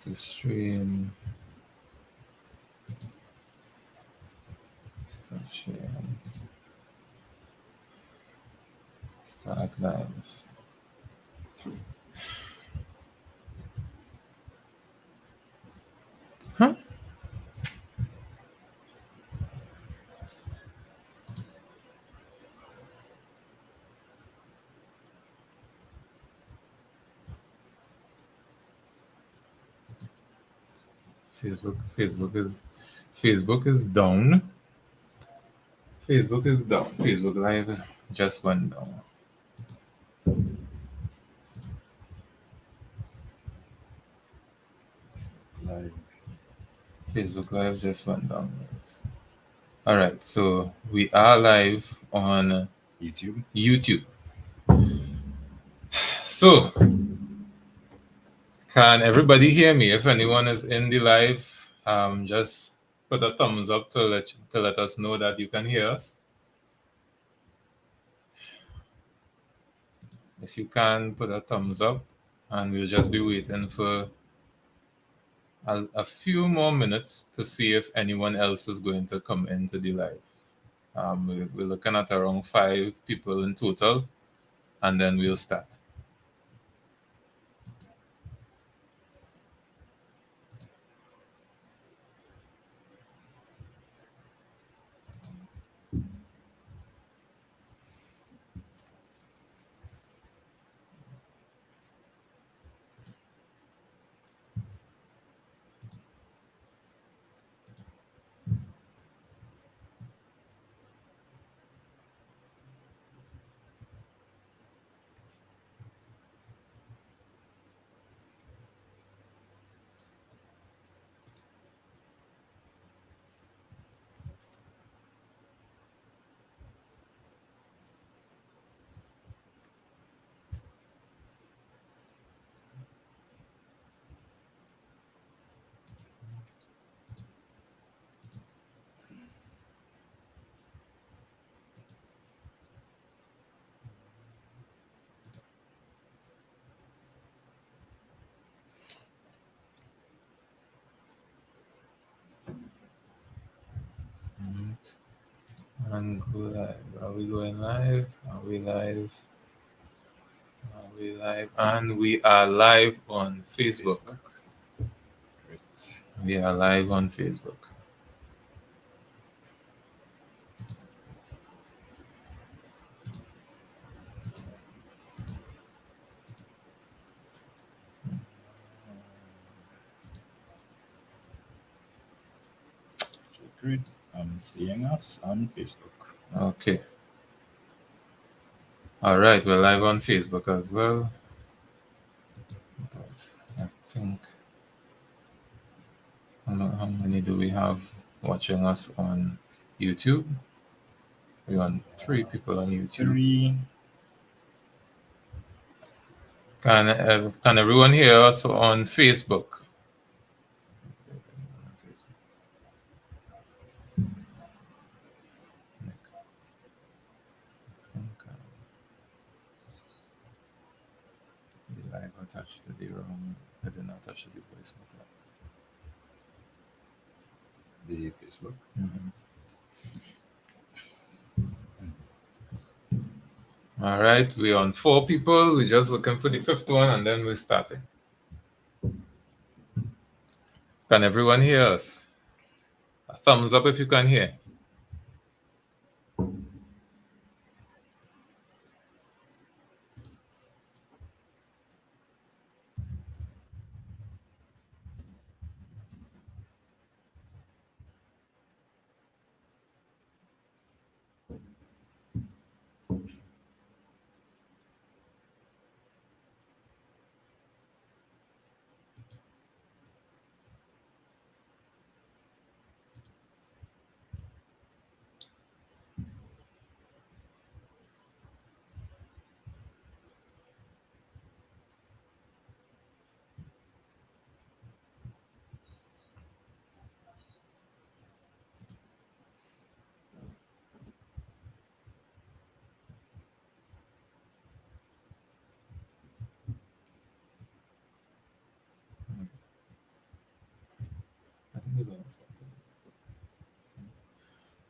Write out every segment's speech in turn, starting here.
to stream. Start sharing. Start live. Huh? Facebook is down. Facebook is down. Facebook Live just went down. Live. Facebook Live just went down. All right, so we are live on YouTube. YouTube. So, can everybody hear me? If anyone is in the live, just put a thumbs up to let us know that you can hear us. If you can, put a thumbs up, and we'll just be waiting for a few more minutes to see if anyone else is going to come into the live. We're looking at around 5 people in total, and then we'll start. Right. And go live. Are we going live? Are we live? Are we live? And we are live on Facebook. Great. We are live on Facebook. Okay, great. I'm seeing us on Facebook. Okay. All right, we're live on Facebook as well. But I think, I don't know how many do we have watching us on YouTube? We want 3 people on YouTube. 3. Can everyone hear us on Facebook? The live attached to the wrong. I did not attach to the voice button. The Facebook. All right, we're on 4 people. We're just looking for the 5th one, and then we're starting. Can everyone hear us? A thumbs up if you can hear.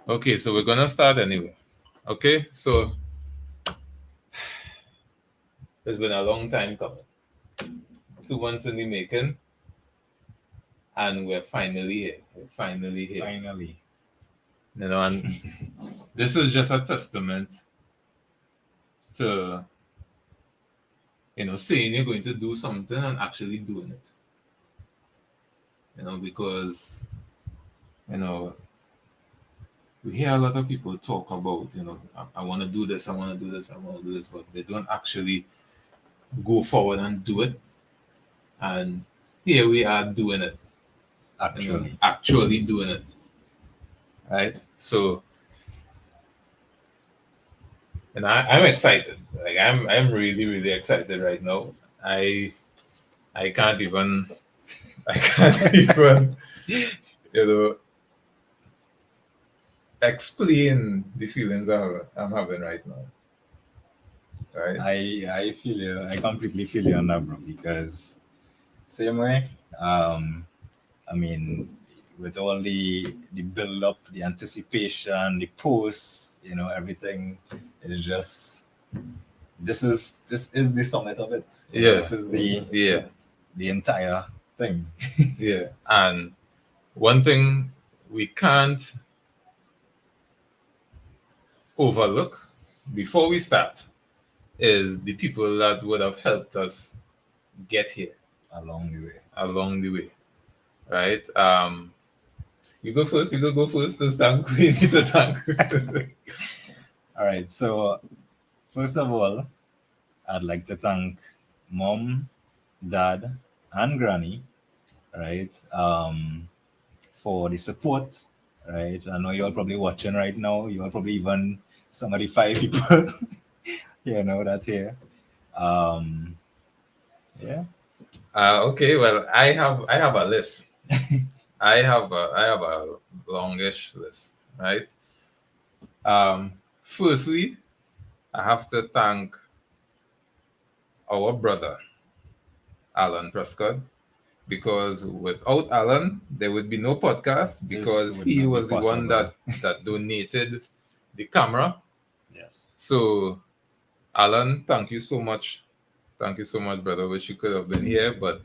Okay, so we're gonna start anyway. Okay, so it's been a long time coming. 2 months in the making, and we're finally here. We're finally here. Finally. And this is just a testament to saying you're going to do something and actually doing it. Because you know we hear a lot of people talk about, I want to do this, I want to do this, I want to do this, but they don't actually go forward and do it. And here we are doing it, Actually. actually doing it, right? So, and I'm excited. Like I'm really, really excited right now. I I can't even I can't even you know explain the feelings I'm having right now. Right? I feel you. I completely feel you on that, bro. Because same way. Um, I mean, with all the build up, the anticipation, the posts, everything is just this is the summit of it. Yeah. This is the Yeah. the entire thing. Yeah. And one thing we can't overlook before we start is the people that would have helped us get here Along the way. along the way. Right? You go first, you go first this time. We need to thank. All right. So first of all, I'd like to thank mom, dad, and granny, right? For the support, right? I know you're probably watching right now. You're probably even some of the five people, that here. Um, yeah. Okay, well, I have a list. I have a longish list, right? Firstly, I have to thank our brother Alan Prescott, because without Alan, there would be no podcast, This because would he not be was the one possible. that donated the camera. Yes. So, Alan, thank you so much. Thank you so much, brother. Wish you could have been here, but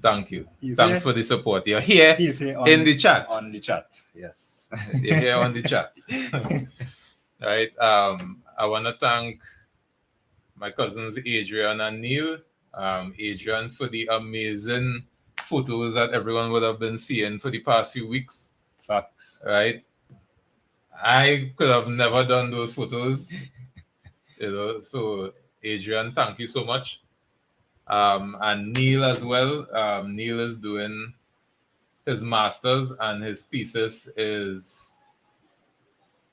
thank you. He's Thanks here. for the support. You're here He's here in the chat. on the chat. Yes. You're here on the chat. Right. I want to thank my cousins Adrian and Neil. Adrian for the amazing photos that everyone would have been seeing for the past few weeks. Facts. Right. I could have never done those photos. So Adrian, thank you so much. And Neil as well. Neil is doing his master's, and his thesis is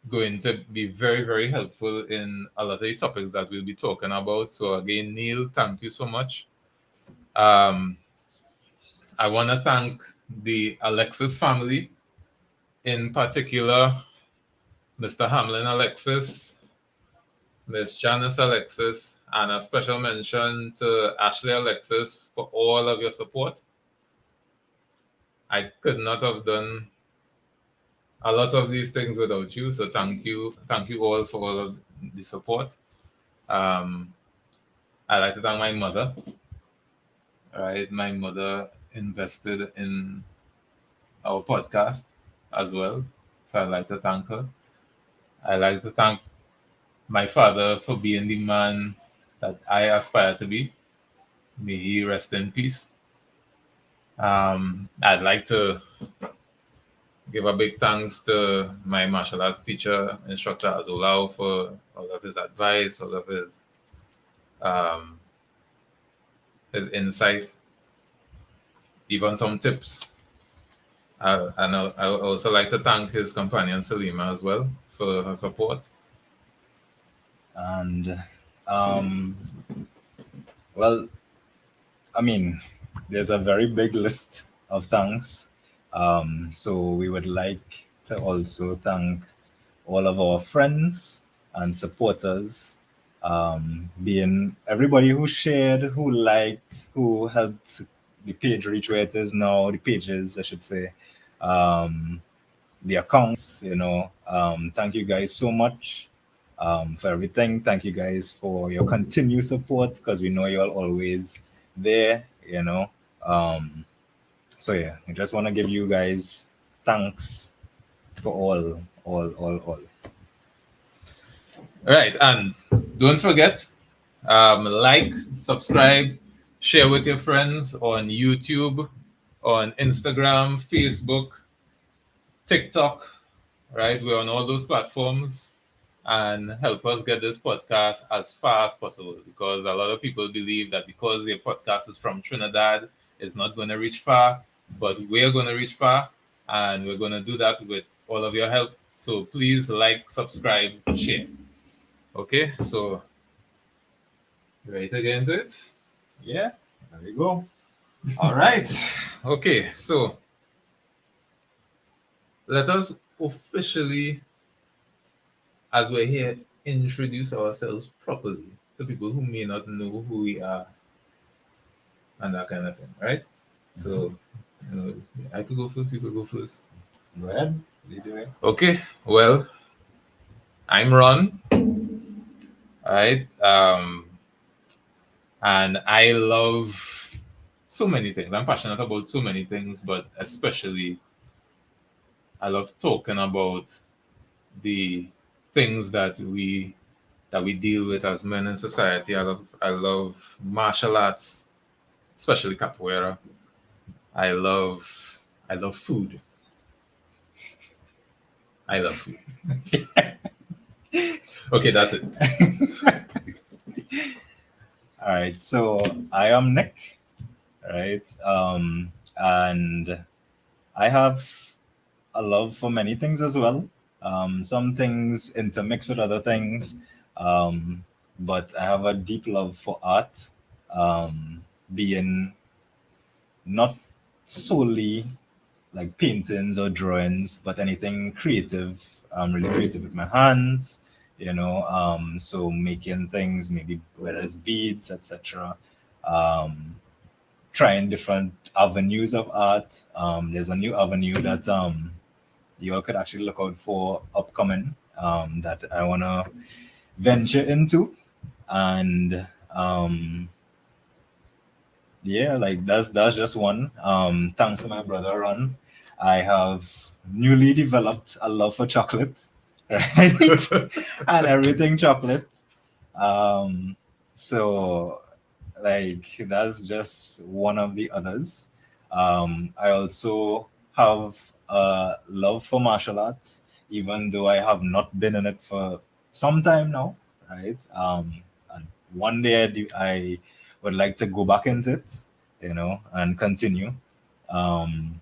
going to be very, very helpful in a lot of the topics that we'll be talking about. So again, Neil, thank you so much. Um, I want to thank the Alexis family, in particular, Mr. Hamlin Alexis, Miss Janice Alexis, and a special mention to Ashley Alexis for all of your support. I could not have done a lot of these things without you. So thank you all for all of the support. Um, I'd like to thank my mother. Right, my mother invested in our podcast as well, so I'd like to thank her. I'd like to thank my father for being the man that I aspire to be. May he rest in peace. I'd like to give a big thanks to my martial arts teacher, instructor Azulao, for all of his advice, all of um, his insight, even some tips. I would also like to thank his companion Salima as well for her support. And um, well, I mean, there's a very big list of thanks. So we would like to also thank all of our friends and supporters, being everybody who shared, who liked, who helped the page reach where it is now, the pages, I should say. Um, the accounts. Thank you guys so much for everything. Thank you guys for your continued support because we know you're always there. Um, so yeah, I just want to give you guys thanks for all. Right, and don't forget, like, subscribe, share with your friends on YouTube, on Instagram, Facebook, TikTok. Right, we're on all those platforms, and help us get this podcast as far as possible, because a lot of people believe that because their podcast is from Trinidad, it's not going to reach far, but we're going to reach far, and we're going to do that with all of your help. So please like, subscribe, share. Okay, so ready to get into it? Yeah, there we go. All right. Okay, so let us officially, as we're here, introduce ourselves properly to people who may not know who we are and that kind of thing, right? So, you know, I could go first, you could go first. Go ahead. Lead the way. Okay, well, I'm Ron, right? And I love so many things. I'm passionate about so many things, but especially I love talking about the things that we deal with as men in society. I love martial arts, especially capoeira. I love I love food. I love food. Okay, that's it. All right, so I am Nick, right? And I have a love for many things as well. Some things intermix with other things, but I have a deep love for art, being not solely like paintings or drawings, but anything creative. I'm really creative with my hands, so making things, maybe whether it's beads, etc. Um, Trying different avenues of art. There's a new avenue that you all could actually look out for upcoming, that I want to venture into. And yeah, like that's just one. Thanks to my brother Ron, I have newly developed a love for chocolate, right? And everything chocolate. Um, so like that's just one of the others. I also have a love for martial arts, even though I have not been in it for some time now, right? And one day I would like to go back into it, and continue. Um,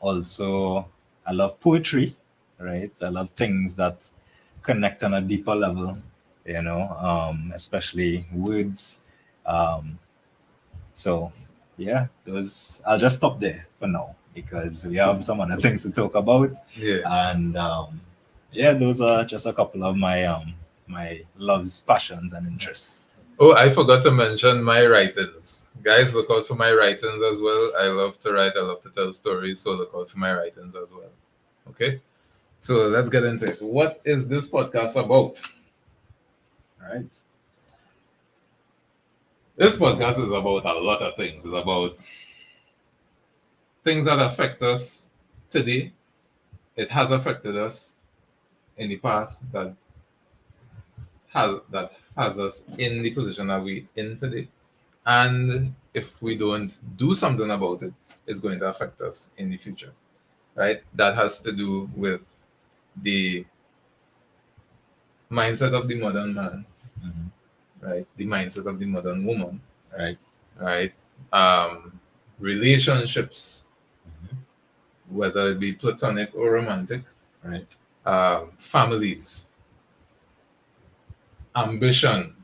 Also, I love poetry, right? I love things that connect on a deeper level, especially words. Um, so, yeah, those. I'll just stop there for now because we have some other things to talk about, Yeah. and yeah, those are just a couple of my loves, passions, and interests. Oh, I forgot to mention my writings. Guys, look out for my writings as well. I love to write, I love to tell stories, so look out for my writings as well. Okay? So let's get into it. What is this podcast about? Right. This podcast is about a lot of things. It's about things that affect us today. It has affected us in the past, that has us in the position that we in today. And if we don't do something about it, it's going to affect us in the future. Right? That has to do with the mindset of the modern man, Mhm. right? The mindset of the modern woman, Right. right? Relationships, Mhm. whether it be platonic or romantic, Right. families, ambition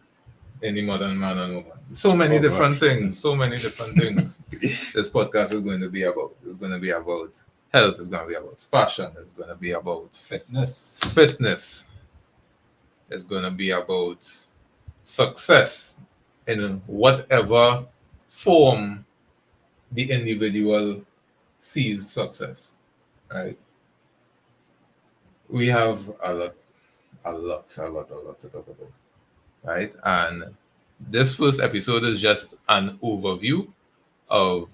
in the modern man and woman. So many Oh different gosh. things. So many different things. This podcast is going to be about. It's going to be about health. It's going to be about fashion. It's going to be about Fitness. fitness. It's going to be about success in whatever form the individual sees success, right? we have a lot to talk about, right? And this first episode is just an overview of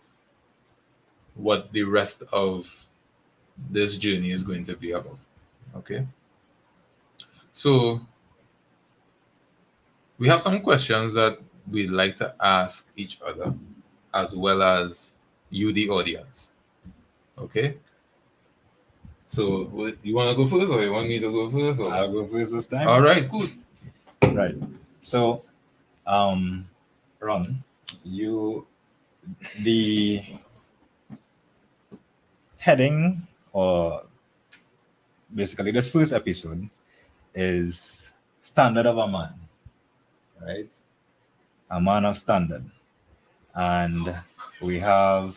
what the rest of this journey is going to be about. Okay. So we have some questions that we'd like to ask each other, as well as you, the audience. Okay. So you want to go first, or you want me to go first? Or? I'll go first this time. All right, good. Right. So, um, Ron, you the heading, or basically this first episode, is standard of a man, right? A man of standard, and we have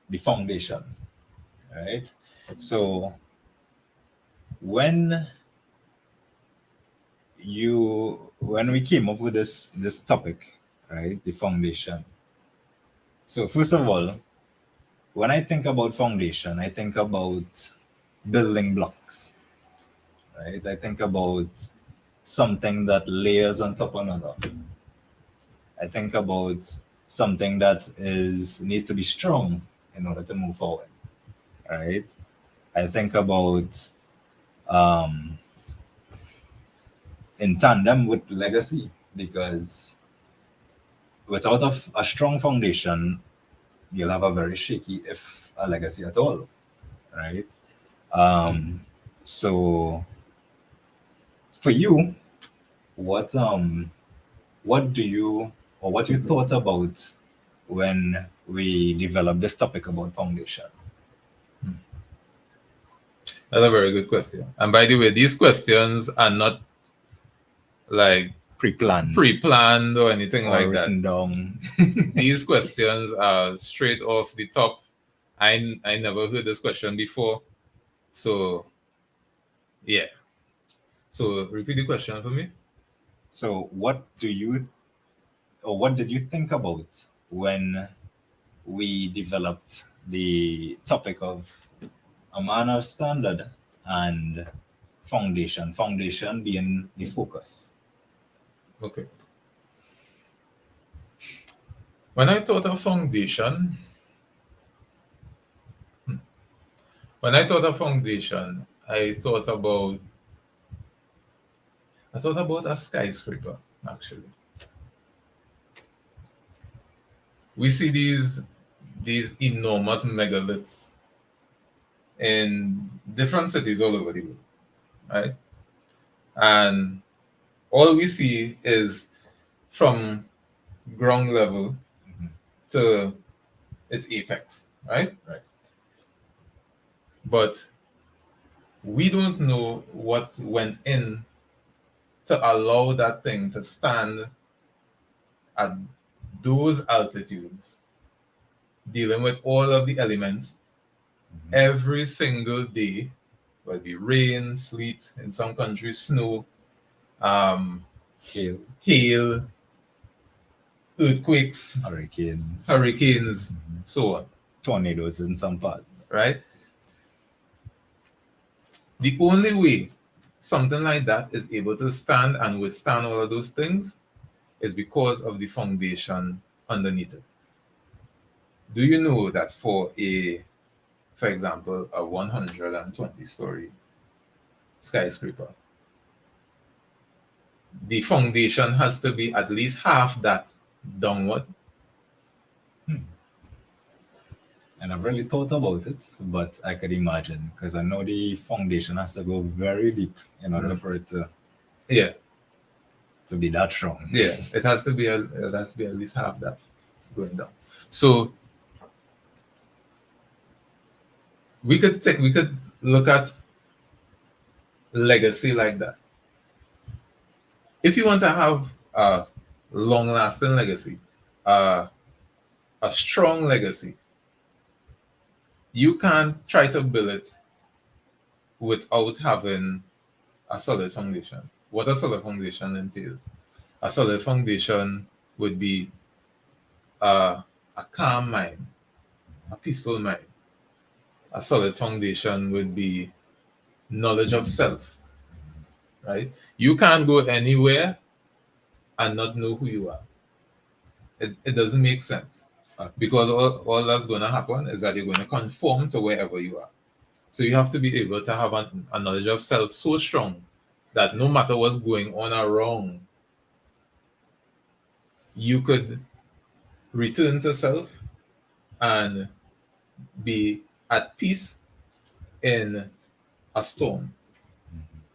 the foundation, right? So when when we came up with this topic, right, the foundation. So first of all, when I think about foundation, I think about building blocks, right? I think about something that layers on top of another. I think about something that is needs to be strong in order to move forward, right? I think about um, in tandem with legacy, because without a strong foundation, you'll have a very shaky, if a legacy at all, right? Um, so for you, what what do you, or what you thought about when we developed this topic about foundation? That's a very good question. And by the way, these questions are not like Pre-planned pre-planned or anything or like that. written down. These questions are straight off the top. I never heard this question before. So yeah. So repeat the question for me. So what do you, or what did you think about when we developed the topic of a man of standard and foundation? Foundation being the focus. Okay. When I thought of foundation, when I thought of foundation, I thought about a skyscraper, actually. We see these enormous megaliths in different cities all over the world, right? And all we see is from ground level Mhm. to its apex, right? Right. But we don't know what went in to allow that thing to stand at those altitudes, dealing with all of the elements Mhm. every single day, whether it be rain, sleet, in some countries, snow, um, Hail, hail, earthquakes, hurricanes, hurricanes, Mhm. so on, tornadoes in some parts. right? The only way something like that is able to stand and withstand all of those things is because of the foundation underneath it. Do you know that for example, a 120-story skyscraper, the foundation has to be at least half that downward? Hmm. And I've really thought about it, but I could imagine, because I know the foundation has to go very deep in order for it Yeah, to be that strong. yeah, it has to be at least half that going down. So we could look at legacy like that. If you want to have a long lasting legacy, uh, a strong legacy, you can't try to build it without having a solid foundation. What a solid foundation entails. A solid foundation would be a calm mind, a peaceful mind. A solid foundation would be knowledge of self, right? You can't go anywhere and not know who you are. It doesn't make sense Facts. because all that's going to happen is that you're going to conform to wherever you are. So you have to be able to have a knowledge of self so strong that no matter what's going on around, you could return to self and be at peace in a storm,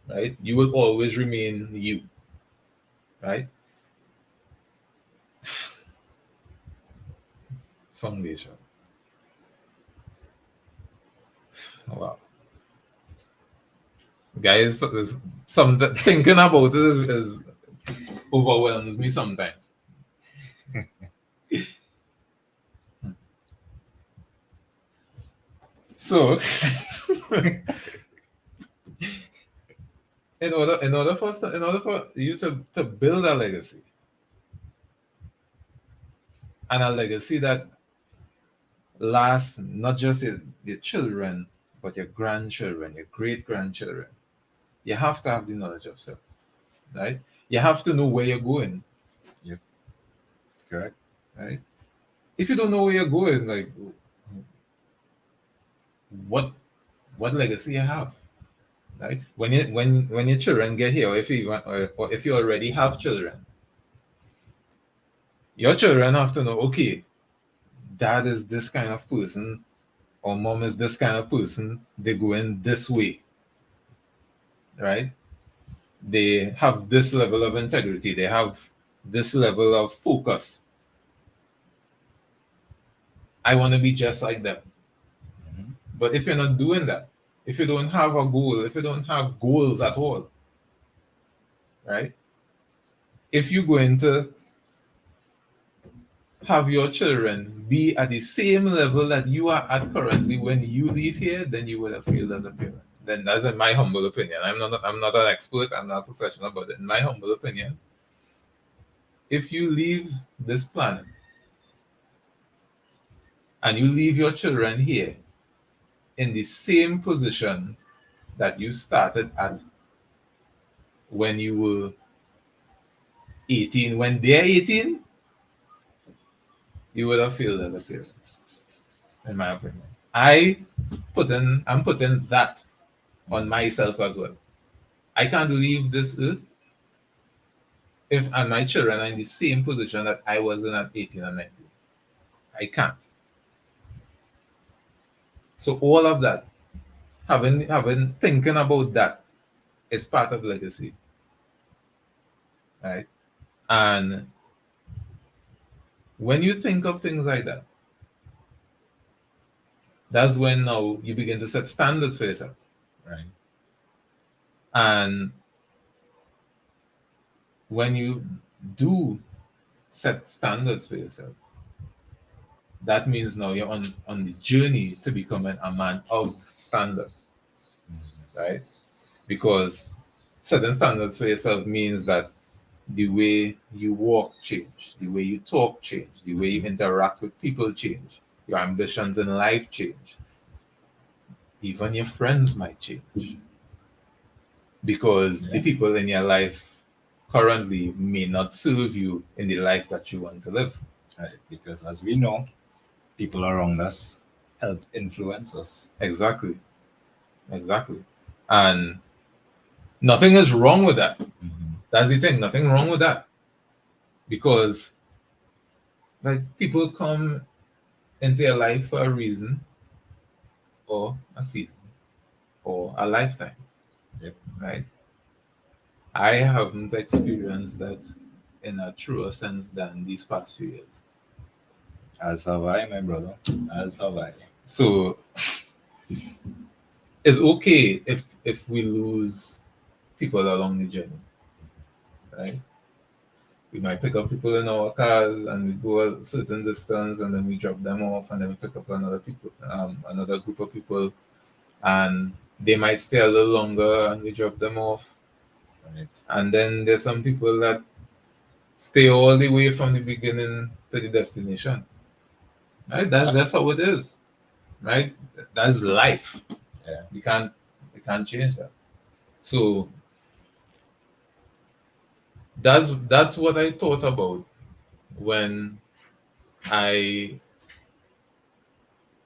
right? You will always remain you, right? Foundation. Wow. Guys, some thinking about it is overwhelms me sometimes. So, in order for you to build a legacy, and a legacy that lasts not just your children, but your grandchildren, your great grandchildren, you have to have the knowledge of self, right? You have to know where you're going, Yep. Correct. right? If you don't know where you're going, like what what legacy you have, right? When your children get here, or if you or if you already have children, your children have to know, okay, dad is this kind of person, or mom is this kind of person. They go in this way, right? They have this level of integrity. They have this level of focus. I want to be just like them. Mhm. But if you're not doing that, if you don't have a goal, if you don't have goals at all, right? If you're going to have your children be at the same level that you are at currently when you leave here, then you would have failed as a parent. Then that's in my humble opinion. I'm not an expert, I'm not a professional, but in my humble opinion, if you leave this planet and you leave your children here in the same position that you started at when you were 18, when they're 18, you would have failed as a parent, in my opinion. I'm putting that on myself as well. I can't leave this earth if and my children are in the same position that I was in at 18 and 19. I can't. So all of that, having thinking about that is part of legacy, right? And when you think of things like that, that's when now you begin to set standards for yourself. Right. And when you do set standards for yourself, that means now you're on the journey to becoming a man of standard, right? Because setting standards for yourself means that the way you walk change, the way you talk change, the way you interact with people change, your ambitions in life change, even your friends might change because the Yeah. people in your life currently may not serve you in the life that you want to live. Right. Because as we know, people around us help influence us. Exactly, exactly. And nothing is wrong with that. Mhm. That's the thing, nothing wrong with that. Because like people come into your life for a reason or a season or a lifetime, Yep. right? I haven't experienced that in a truer sense than these past few years. As have I, my brother. As have I. So it's okay if we lose people along the journey, right? We might pick up people in our cars and we go a certain distance and then we drop them off and then we pick up another group of people and they might stay a little longer and we drop them off. Right. And then there's some people that stay all the way from the beginning to the destination. Right? That's Facts. how it is. Right? That's life. Yeah. You can't We can't change that. So that's what I thought about when I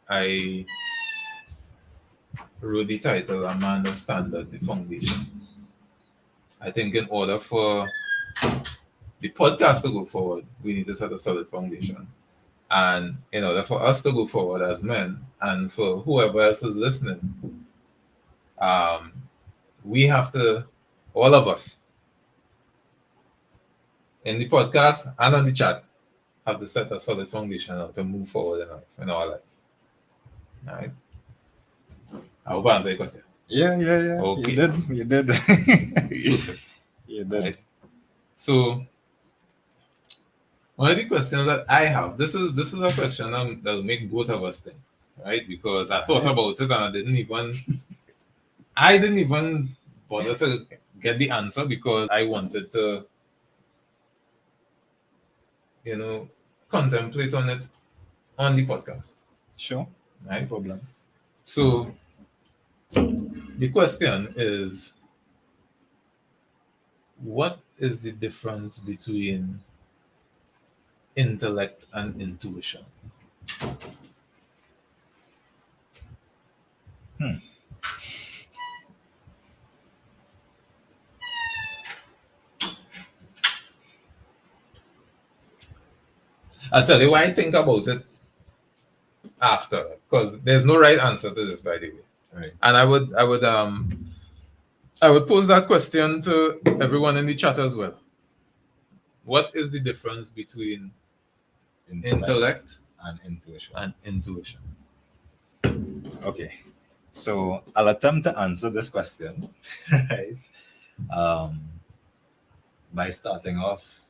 I wrote the title "A Man of Standard: The Foundation." I think in order for the podcast to go forward, we need to set a solid foundation. And in order for us to go forward as men, and for whoever else is listening, um, we have to, all of us in the podcast and on the chat, have to set a solid foundation to move forward in our life. All right. I hope I answered your question. Yeah, yeah, yeah. You Okay. did. You did. Perfect. You All did. right. So one of the questions that I have, this is a question that will make both of us think, right? Because I thought Alright. about it and I didn't even bother to get the answer because I wanted to, you know, contemplate on it on the podcast, Sure. No right? problem. So the question is, what is the difference between intellect and intuition? Hmm. I'll tell you why I think about it after, because there's no right answer to this, by the way. Right. And I would pose that question to everyone in the chat as well. What is the difference between intellect and intuition. and intuition? Okay. So I'll attempt to answer this question, right? Um, by starting off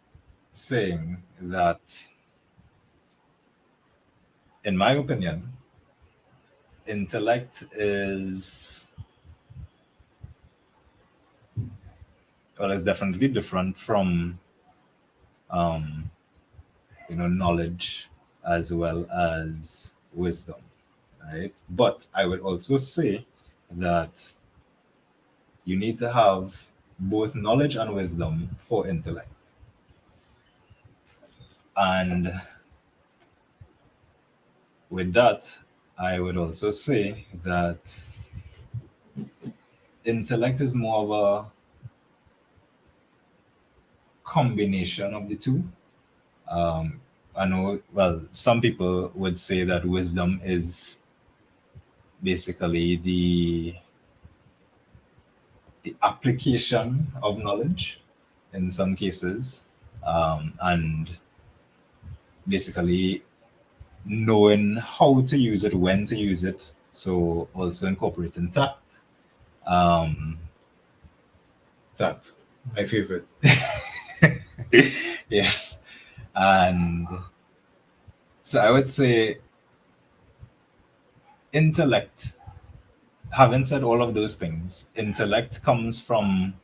saying that, in my opinion, intellect is, well, it's definitely different from, um, knowledge as well as wisdom, right? But I would also say that you need to have both knowledge and wisdom for intellect. And with that, I would also say that intellect is more of a combination of the two. Um, I know, well, some people would say that wisdom is basically the application of knowledge in some cases, and basically knowing how to use it, when to use it. So also incorporating tact. Um, That my favorite. yes, and so I would say intellect. Having said all of those things, intellect comes from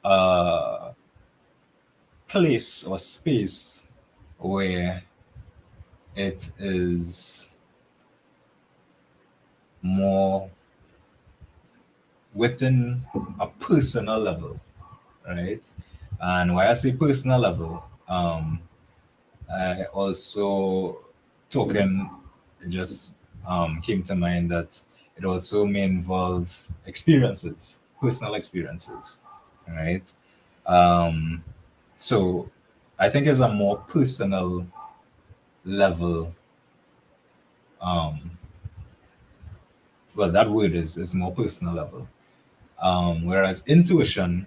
a place or space where it is more within a personal level, right? And why I say personal level, I also token just came to mind that it also may involve experiences, personal experiences, right? Um, so I think it's a more personal level. Um, well, that word is more personal level. Whereas intuition,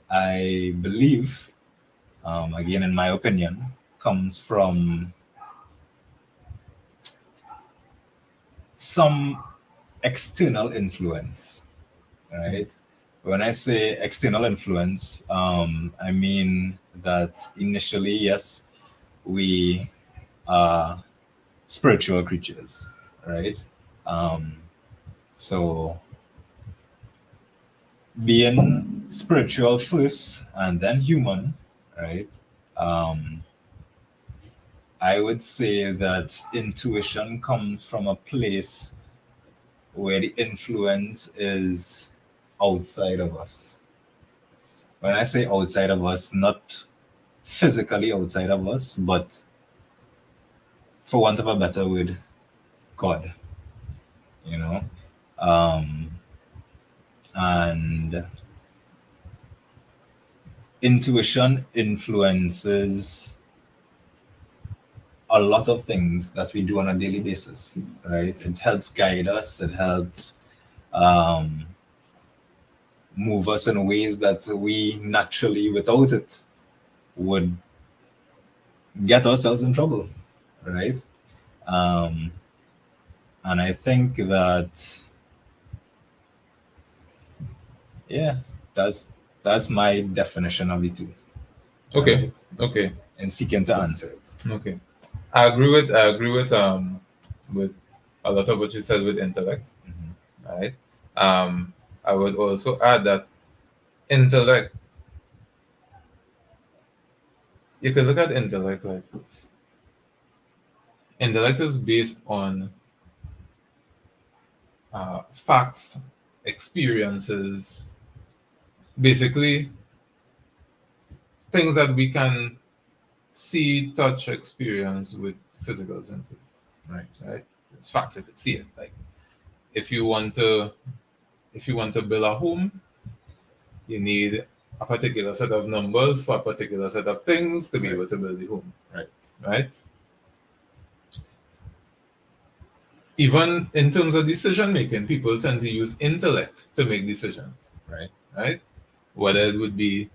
I believe, again in my opinion, comes from some external influence, right? When I say external influence, I mean that initially, yes, we are spiritual creatures, right? Um, so being spiritual first and then human, right? Um, I would say that intuition comes from a place where the influence is outside of us. When I say outside of us, not physically outside of us, but for want of a better word, God, you know? Um, and intuition influences a lot of things that we do on a daily basis, right? It helps guide us, it helps um, move us in ways that we naturally, without it, would get ourselves in trouble, right? Um, and I think that, yeah, that's that's my definition of it too, Okay. right? Okay. And seeking to answer it. Okay. I agree with a lot of what you said with intellect. Mhm. Right. Um, I would also add that intellect. You can look at intellect like this. Intellect is based on facts, experiences, basically things that we can see, touch, experience with physical senses. Right. Right? It's facts. You could see it. Like if you want to, if you want to build a home, you need a particular set of numbers for a particular set of things to be Right. able to build the home. Right. Right? Even in terms of decision making, people tend to use intellect to make decisions. Right. Right? Whether it would be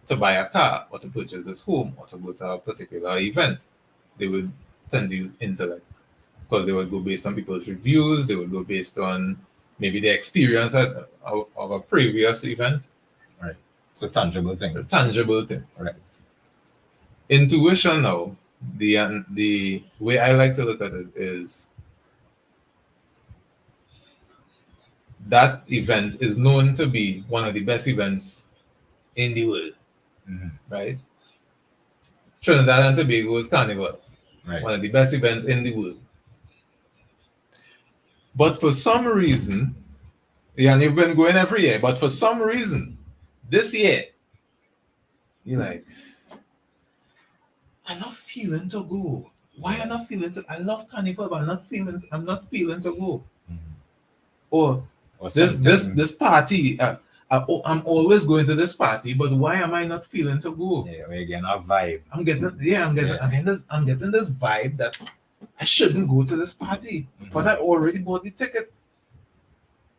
to buy a car or to purchase this home or to go to a particular event, they would tend to use intellect because they would go based on people's reviews, they would go based on maybe their experience of a previous event, Right. So tangible things. tangible things. Right. Intuition now, the way I like to look at it is that event is known to be one of the best events in the world, Mhm. right? Trinidad and Tobago's Carnival, Right. one of the best events in the world. But for some reason, yeah, and you've been going every year, but for some reason, this year, you're like, I'm not feeling to go. Why am I not feeling to? I love Carnival, but I'm not feeling to go. Mhm. Or Or this party, I'm always going to this party, but why am I not feeling to go? Yeah, we're getting a vibe. I'm getting this vibe that I shouldn't go to this party, but I already bought the ticket,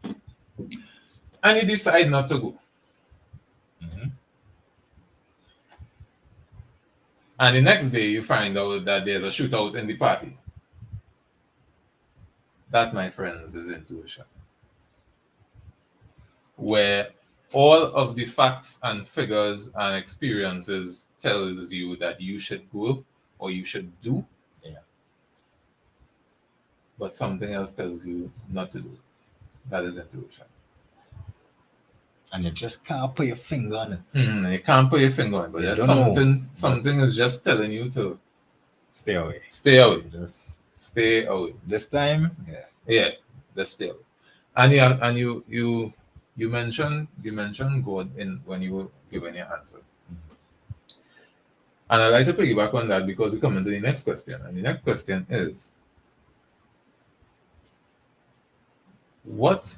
and you decide not to go. Mhm. And the next day, you find out that there's a shootout in the party. That, my friends, is intuition, where all of the facts and figures and experiences tells you that you should go or you should do, Yeah. but something else tells you not to do. That is intuition. And you just can't put your finger on it. You can't put your finger on it, but You there's don't know, something is just telling you to Stay away. stay away. Just Stay away. this time, yeah. Yeah, just stay away. And yeah, and you mentioned God in when you were giving your answer. And I'd like to piggyback on that because we come into the next question. And the next question is, what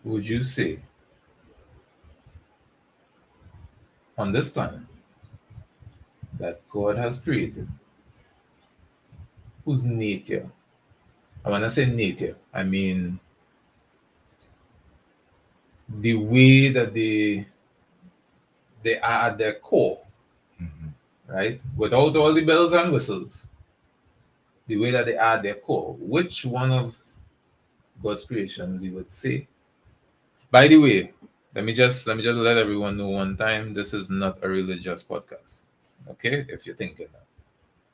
would you say on this planet that God has created whose nature, and when I say nature, I mean the way that they are at their core, Mhm. right? Without all the bells and whistles, the way that they are at their core. Which one of God's creations you would say? By the way, let me just let everyone know one time, this is not a religious podcast. Okay? If you're thinking that.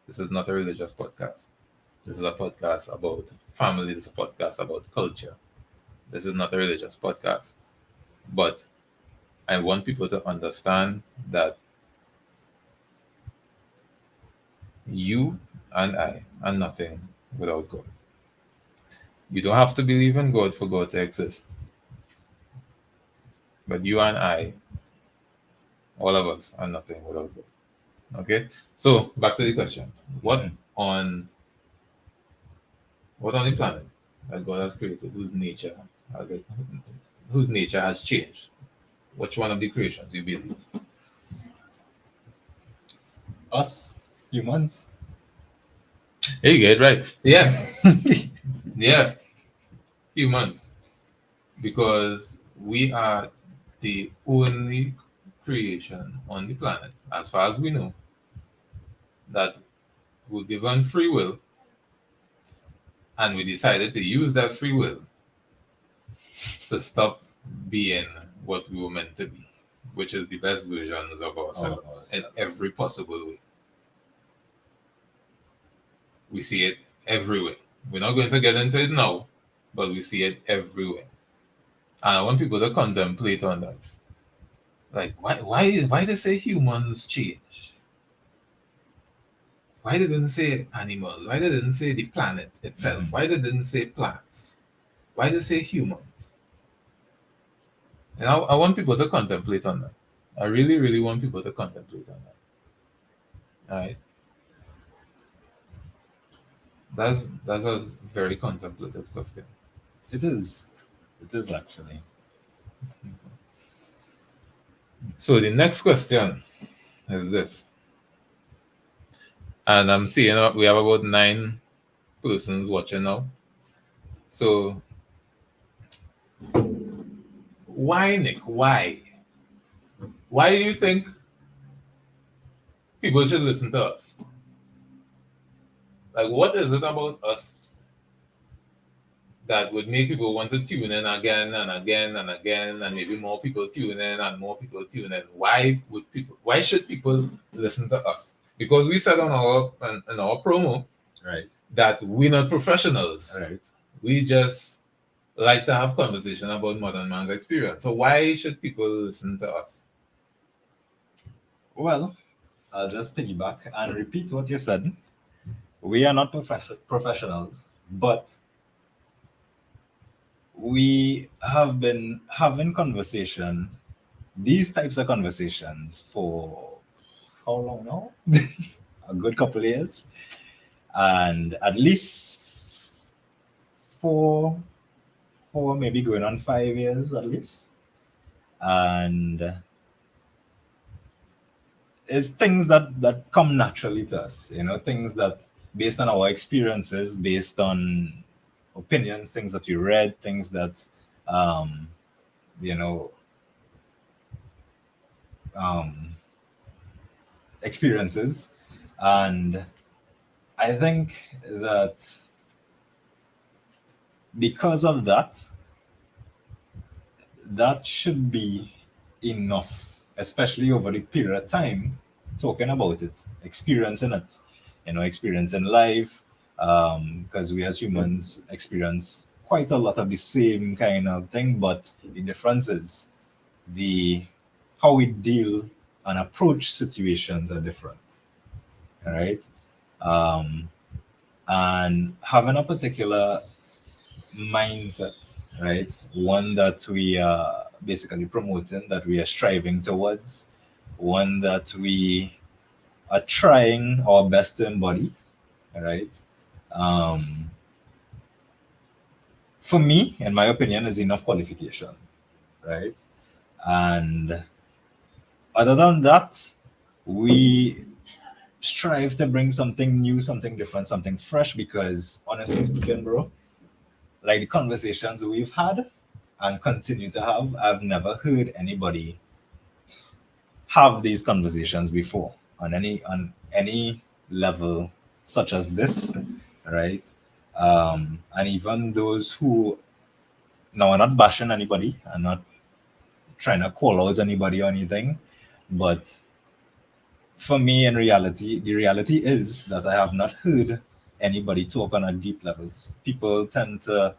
This is not a religious podcast. This is a podcast about family, this is a podcast about culture. This is not a religious podcast. But I want people to understand that you and I are nothing without God. You don't have to believe in God for God to exist. But you and I, all of us, are nothing without God. Okay? So back to the question. What Mhm. on what on the planet that God has created has it, whose nature has changed? Which one of the creations you believe? Us humans. Hey, you get it right. Yeah, yeah, humans. Because we are the only creation on the planet, as far as we know, that were given free will, and we decided to use that free will to stop being what we were meant to be, which is the best versions of Of ourselves in ourselves. every possible way. We see it everywhere. We're not going to get into it now, but we see it everywhere. And I want people to contemplate on that. Like, why they say humans change? Why they didn't say animals? Why they didn't say the planet itself? Mhm. Why they didn't say plants? Why they say humans? And I want people to contemplate on that. I really, really want people to contemplate on that. All right, that's a very contemplative question. It is. It is actually. So the next question is this, and I'm seeing we have about 9 persons watching now. So why, Nick? Why? Why do you think people should listen to us? Like, what is it about us that would make people want to tune in again and again and again, and maybe more people tune in and more people tune in? Why should people listen to us? Because we said on our promo Right. that we're not professionals. Right. We just like to have conversation about modern man's experience. So why should people listen to us? Well, I'll just piggyback and repeat what you said. We are not professionals, but we have been having these types of conversations for how long now? A good couple of years, and at least four, maybe going on 5 years at least. And it's things that come naturally to us, things that based on our experiences, based on opinions, things that we read, things that um, you know um, experiences. And I think that because of that, that should be enough, especially over the period of time, talking about it, experiencing it, experiencing life, because we as humans experience quite a lot of the same kind of thing, but the difference is the how we deal and approach situations are different. All right. Um, and having a particular mindset, right? One that we are basically promoting, that we are striving towards, one that we are trying our best to embody, right? Um, for me, in my opinion, is enough qualification, right? And other than that, we strive to bring something new, something different, something fresh, because honestly speaking, bro, like the conversations we've had and continue to have, I've never heard anybody have these conversations before on any level such as this, right? And even those who now are not bashing anybody and not trying to call out anybody or anything, but for me, in reality, the reality is that I have not heard anybody talk on a deep levels. People tend to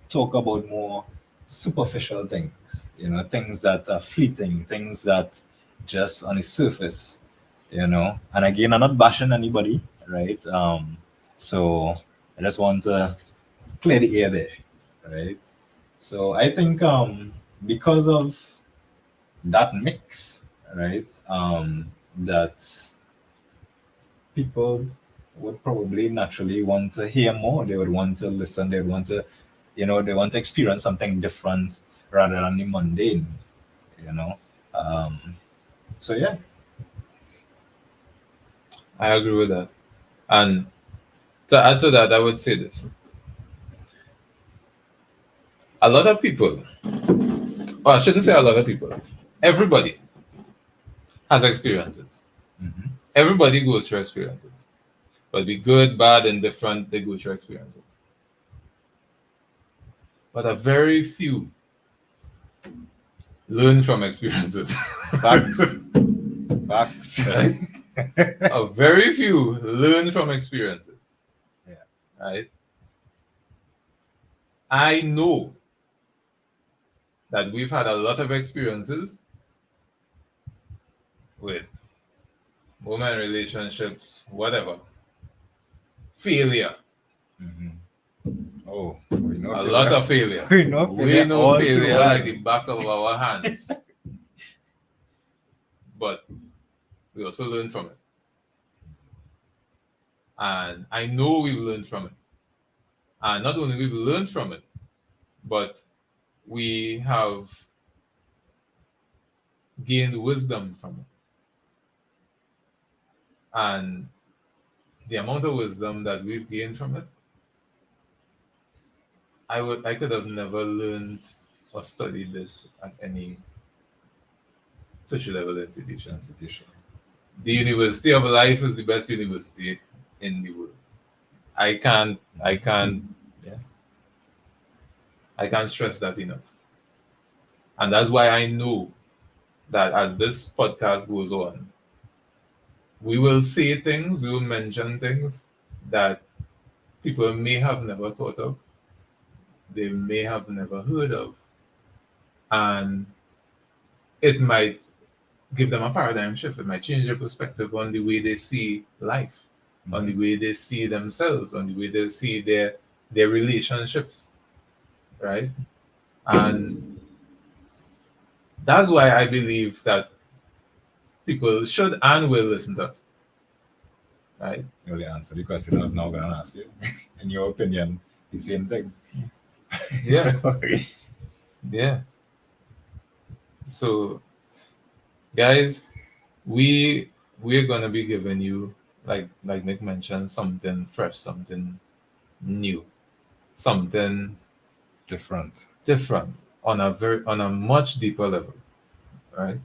talk about more superficial things, things that are fleeting, things that just on the surface. And again, I'm not bashing anybody, right? So I just want to clear the air there, right? So I think because of that mix, right, that people would probably naturally want to hear more. They would want to listen. They would want to, they want to experience something different rather than the mundane, you know. Um, so yeah. I agree with that. And to add to that, I would say this: a lot of people, or I shouldn't say a lot of people, everybody has experiences. Hmm. Everybody goes through experiences, but be good, bad, and different. They go through experiences, but a very few learn from experiences. Facts. Facts. Right? A very few learn from experiences. Yeah. Right? I know that we've had a lot of experiences with women relationships, whatever, failure, Hmm. Oh, we know a lot failure. of failure. We know We failure know all too failure well. like the back of our hands, but we also learn from it. And I know we've learned from it. And not only we've learned from it, but we have gained wisdom from it. And the amount of wisdom that we've gained from it, I could have never learned or studied this at any tertiary level institution. Institution. The University of Life is the best university in the world. I can't I can't Yeah. I can't stress that enough. And that's why I know that as this podcast goes on, we will say things, we will mention things that people may have never thought of, they may have never heard of, and it might give them a paradigm shift. It might change their perspective on the way they see life, on the Mhm. way they see themselves, on the way they see their relationships, right? And that's why I believe that people should and will listen to us, right? You only answer the question I was now going to ask you. In your opinion, the same thing. Yeah, So, yeah. So, guys, we we're gonna be giving you, like Nick mentioned, something fresh, something new, something different. different on a much deeper level, right?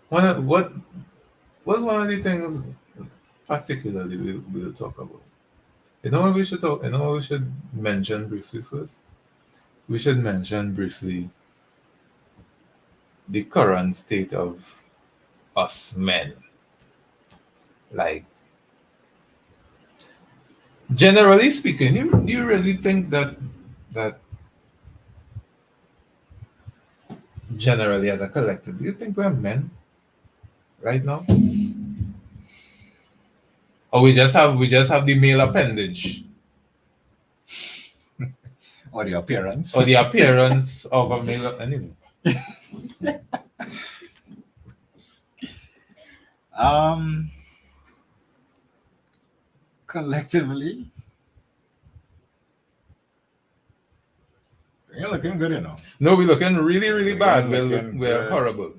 One of the things particularly we'll talk about. You know what we should talk. You know what we should mention briefly first. We should mention briefly the current state of us men. Like, generally speaking, you really think that generally as a collective, do you think we're men right now, or we just have the male appendage Or the appearance. or the appearance of a male anyway? um, Collectively, you're looking good, No, we're looking really really We're bad. looking We're good. horrible.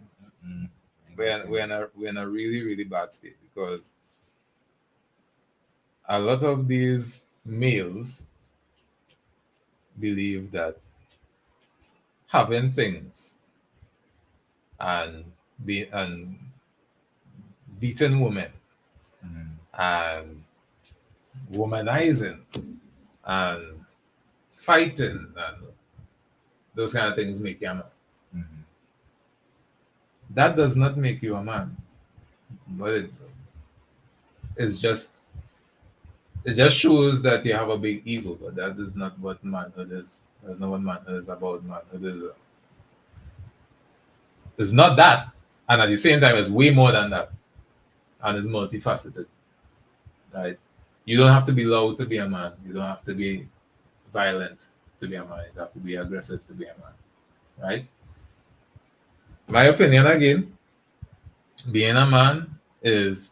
Mm, We're in a really really bad state because a lot of these males believe that having things and beating women mm, and womanizing and fighting and those kind of things make you a man. mm. That does not make you a man, but it's just it just shows that you have a big ego. But that is not what manhood is. That's not what manhood is about. Manhood is not that, and at the same time, it's way more than that, and it's multifaceted, right? You don't have to be loud to be a man. You don't have to be violent to be a man. You have to be aggressive to be a man. Right? My opinion again, being a man is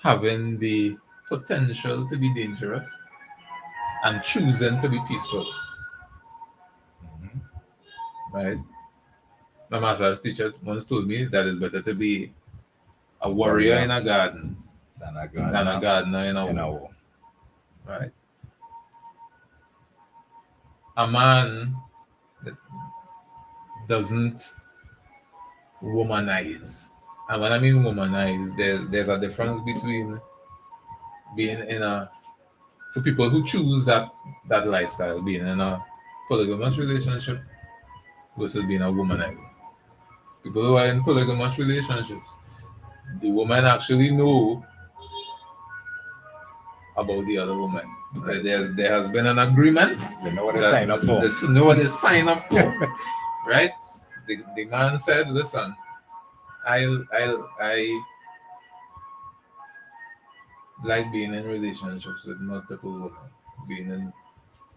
having the potential to be dangerous and choosing to be peaceful. Mm-hmm. Right? My master's teacher once told me that it's better to be a warrior Warrior in a garden than a than a gardener gardener in a in a war. war. Right? A man that doesn't womanize. And when I mean womanize, there's a difference between being in a for people who choose that lifestyle, being in a polygamous relationship versus being a womanizer. People who are in polygamous relationships, the woman actually know about the other woman. Right. There has been an agreement They know what they that sign up for. this know what they sign up for, right? The man said, "Listen, I like being in relationships with multiple women, being in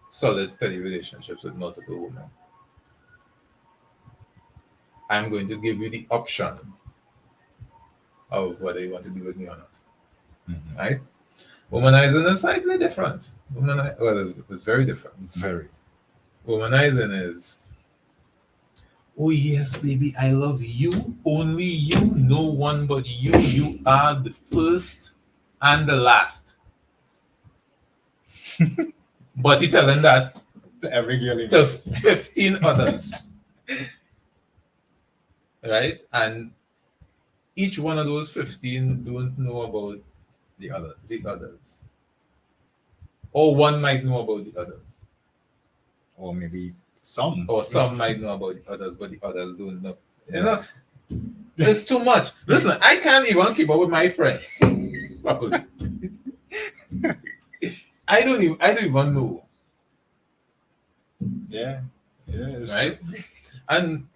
solid, steady relationships with multiple women. I'm going to give you the option of whether you want to be with me or not." Mhm. Right? Womanizing is slightly different. Well, it's very different. Very. Womanizing is, oh yes, baby, I love you, only you, no one but you. You are the first and the last. But he telling that To every girl he to meet. 15 others, right? And each one of those 15 don't know about The others. the others. Or one might know about the others. Or maybe some. Or some might know about the others, but the others don't know. You Yeah. know, it's too much. Listen, I can't even keep up with my friends properly. I don't even know. Yeah. Yeah. It's Right? true. And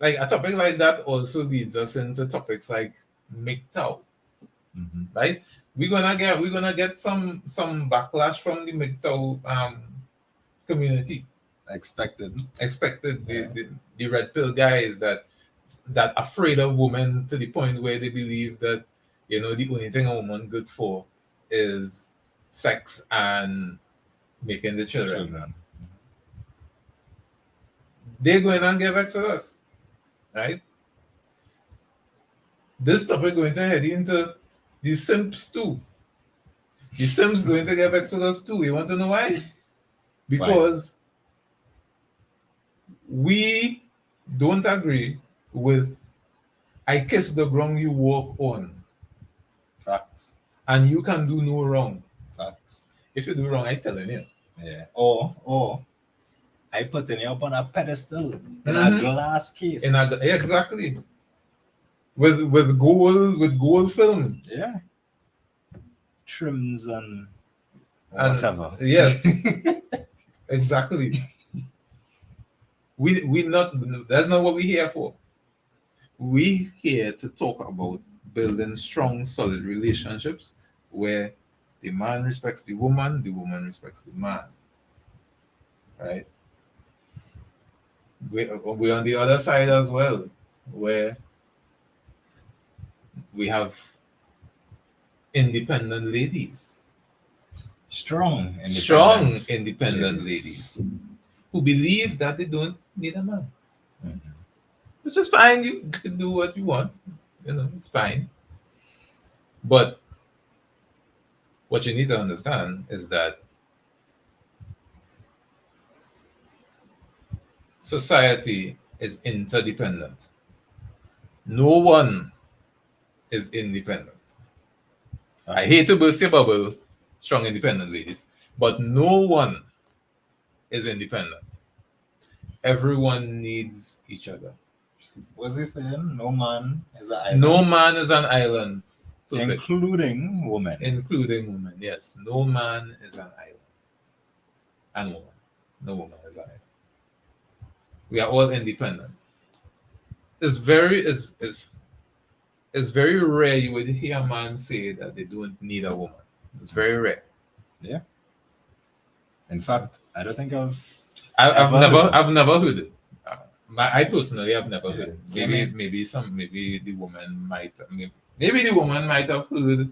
like a topic like that also leads us into topics like MGTOW, Mhm. right? We're gonna get some backlash from the MGTOW community. Expected. Expected Yeah. the red pill guys that afraid of women to the point where they believe that the only thing a woman good for is sex and making the children. Children. They're going and get back to us, right? This topic going to head into the simps too. The simps going to get back to us too. You want to know why? Why? Because we don't agree with I kiss the ground you walk on, Facts. and you can do no wrong. Facts. If you do wrong, I telling you. Yeah. Or I putting you up on a pedestal in a Mhm. glass case. Yeah, exactly. With gold film. Yeah. Trims and And whatever. yes, exactly. We not That's not what we're here for. We here to talk about building strong, solid relationships where the man respects the woman respects the man. Right? We're on the other side as well, where we have independent ladies, Strong, strong independent independent ladies who believe that they don't need a man. Mhm. Which is fine. You can do what you want. It's fine. But what you need to understand is that society is interdependent. No one is independent. I hate to burst your bubble, strong independent ladies, but no one is independent. Everyone needs each other. What's he saying? No man is an island. No man is an island. Perfect. Including women. Including women, yes. No man is an island. And woman. No woman is an island. We are all independent. It's very rare you would hear a man say that they don't need a woman. It's very rare. Yeah. In fact, I don't think I've I've ever heard never it. I've never heard it. I personally have never Yeah. heard it. Same Maybe here. maybe the woman might maybe the woman might have heard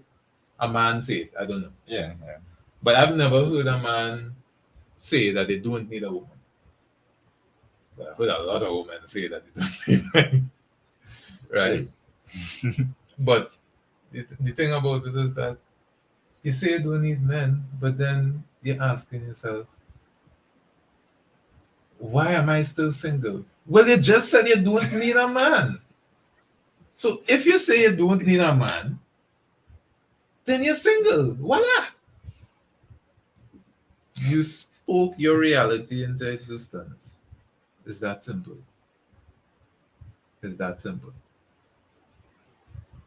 a man say it. I don't know. Yeah, yeah. But I've never heard a man say that they don't need a woman. But I've heard a lot of women say that they don't need men, right? Hey. But the thing about it is that you say you don't need men, but then you're asking yourself, why am I still single? Well, you just said you don't need a man. So if you say you don't need a man, then you're single. Voila! You spoke your reality into existence. It's that simple. It's that simple.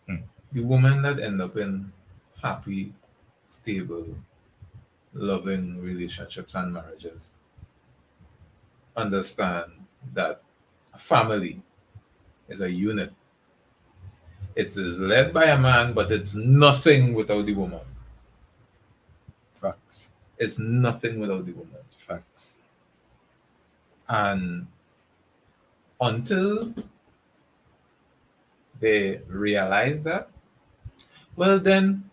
Hmm. The women that end up in happy, stable, loving relationships and marriages understand that a family is a unit. It is led by a man, but it's nothing without the woman. Facts. It's nothing without the woman. Facts. And until they realize that, well, then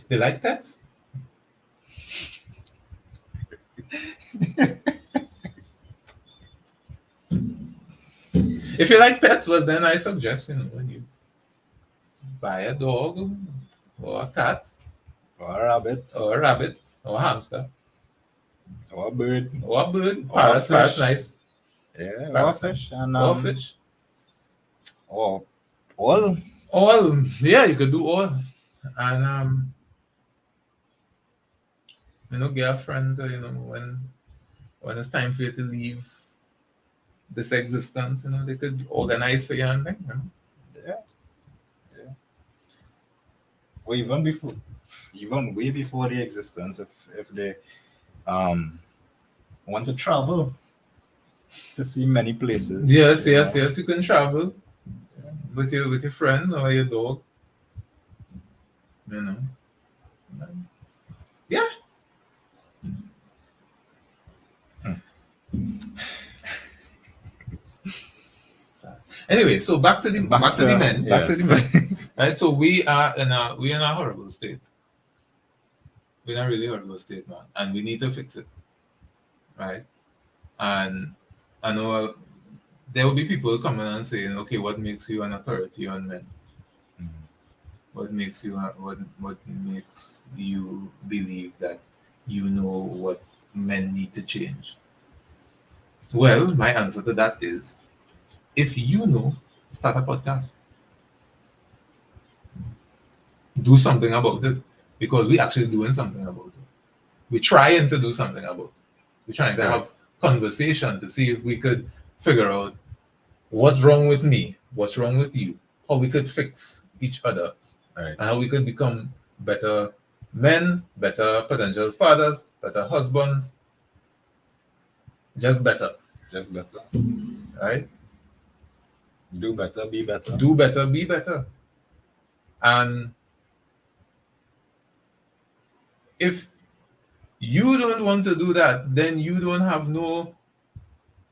they like pets. If you like pets, well, then I suggest when you buy a dog or a cat Or a rabbit. or a rabbit or a hamster Or a bird. or a bird, Or a parrot's fish. nice, Yeah. Or a parrot's fish. nice. And Or fish. or all. All, yeah, you could do all. And girlfriends, when it's time for you to leave this existence, they could organize for you and thing. Yeah. Yeah. Or even before, even way before the existence, if they um want to travel to see many places. Yes, you yes, know. yes. You can travel with your friend or your dog. You know. Yeah. Anyway, so back to the men. Back to the yes. men. Right. So we are in a horrible state. We're in a really horrible state, man, and we need to fix it. Right. And I know there will be people coming and saying, okay, what makes you an authority on men? Mhm. What makes you believe that you know what men need to change? Well, my answer to that is, if you know, start a podcast. Do something about it, because we're actually doing something about it. We're trying to do something about it. We're trying to Right. have conversation to see if we could figure out what's wrong with me, what's wrong with you, how we could fix each other, Right. and how we could become better men, better potential fathers, better husbands, just better, Just better. right? Do better. Be better. Do better, be better. And if you don't want to do that, then you don't have no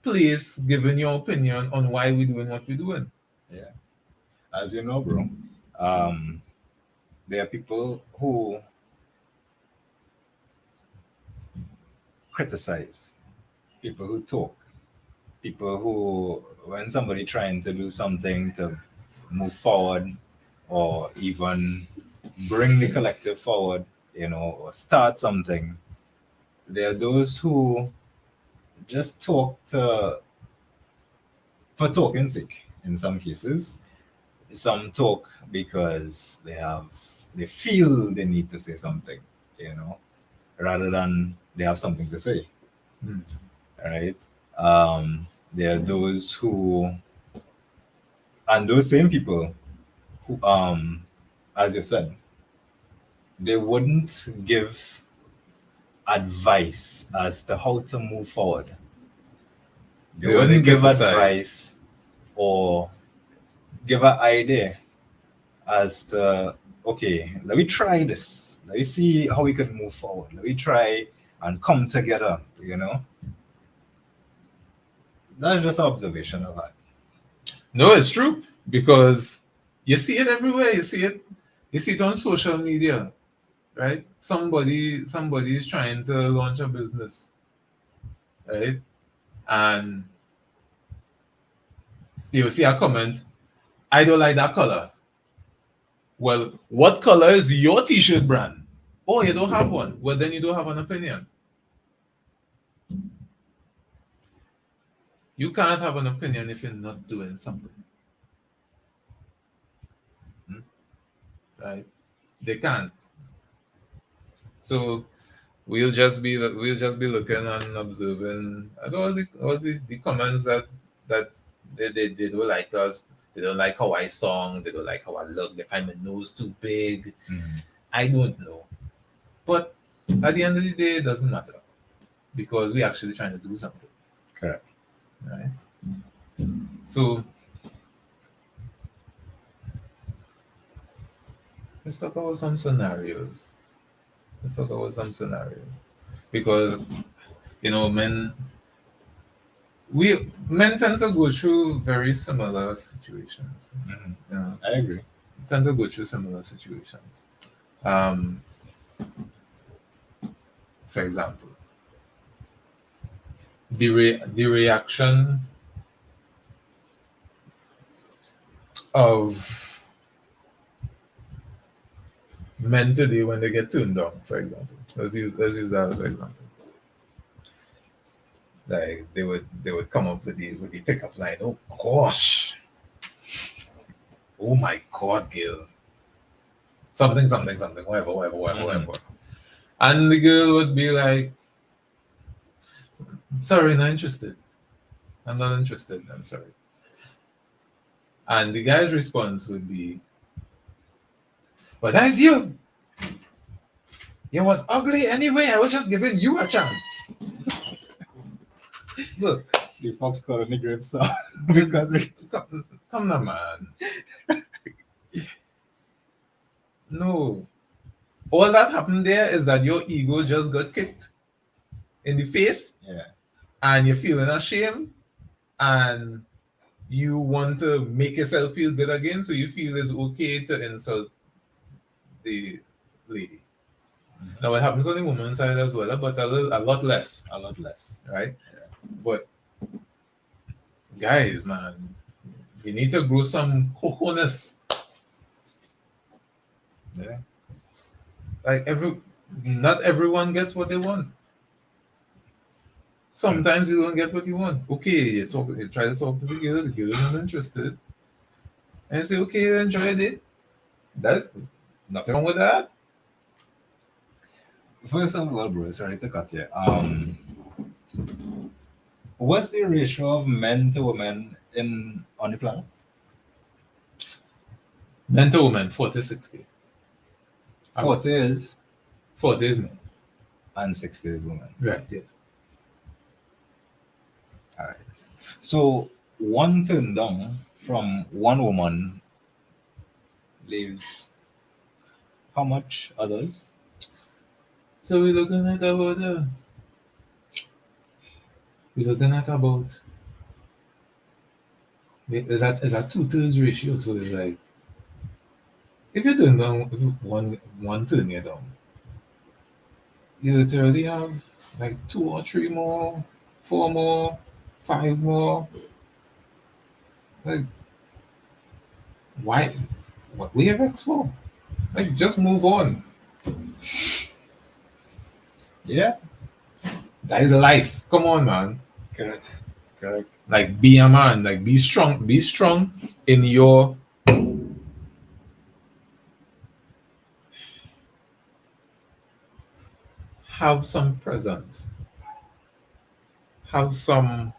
place giving your opinion on why we're doing what we're doing. Yeah. As you know, bro, um, there are people who criticize, people who talk, people who, when somebody trying to do something to move forward or even bring the collective forward, or start something, there are those who just talk for talking's sake in some cases. Some talk because they feel they need to say something, rather than they have something to say. Hmm. Right? There are those who, and those same people who, as you said, they wouldn't give advice as to how to move forward. They They only wouldn't give criticize. advice or give an idea as to, okay, let me try this. Let me see how we can move forward. Let me try and come together, you know? That's just observation of that. No, it's true because you see it everywhere. You see it on social media, right? Somebody is trying to launch a business, right? And you see a comment, I don't like that color. Well, what color is your t-shirt brand? Oh, you don't have one. Well, then you don't have an opinion. You can't have an opinion if you're not doing something, Hmm? right? They can't. So we'll just be looking and observing and the comments that they don't like us. They don't like how I song. They don't like how I look. They find my nose too big. Mhm. I don't know. But at the end of the day, it doesn't matter because we're actually trying to do something, Correct. right? So let's talk about some scenarios. Let's talk about some scenarios because men men tend to go through very similar situations. Mhm. Yeah, I agree. tend to go through similar situations. Um, for example, the reaction of men today when they get turned down. For example, let's use that as an example. Like they would come up with the pickup line. Oh gosh, oh my god, girl, something something something, whatever whatever whatever Mhm. whatever. And the girl would be like, "Sorry, not interested. I'm not interested. I'm sorry." And the guy's response would be, "But that's you. You was ugly anyway. I was just giving you a chance." Look, The fox caught in the grave so because come now, man. No. All that happened there is that your ego just got kicked in the face yeah. and you're feeling ashamed and you want to make yourself feel good again, so you feel it's okay to insult the lady. Now it happens on the woman's side as well, but a lot less, A lot less. right? Yeah. But guys, man, we need to grow some cojones. Yeah. Like not everyone gets what they want. Sometimes you don't get what you want. Okay, you try to talk to the girl is not interested, and you say, okay, you enjoyed it. That's nothing wrong with that. First of all, bro, sorry to cut you. What's the ratio of men to women in on the planet? Men to women, 40-60. 40 is 40 is men. and 60 is women. Right, yes. All right. So one turn down from one woman leaves how much others? So we're looking at about is that 2/3 ratio. So it's like if you turn down if one turn you down, you literally have like two or three more, four more, five more. Like why? What we have X for? Like just move on. Yeah, That is life. Come on, man. correct, correct. Like be a man. Like be strong. Be strong in your have some presence. Have some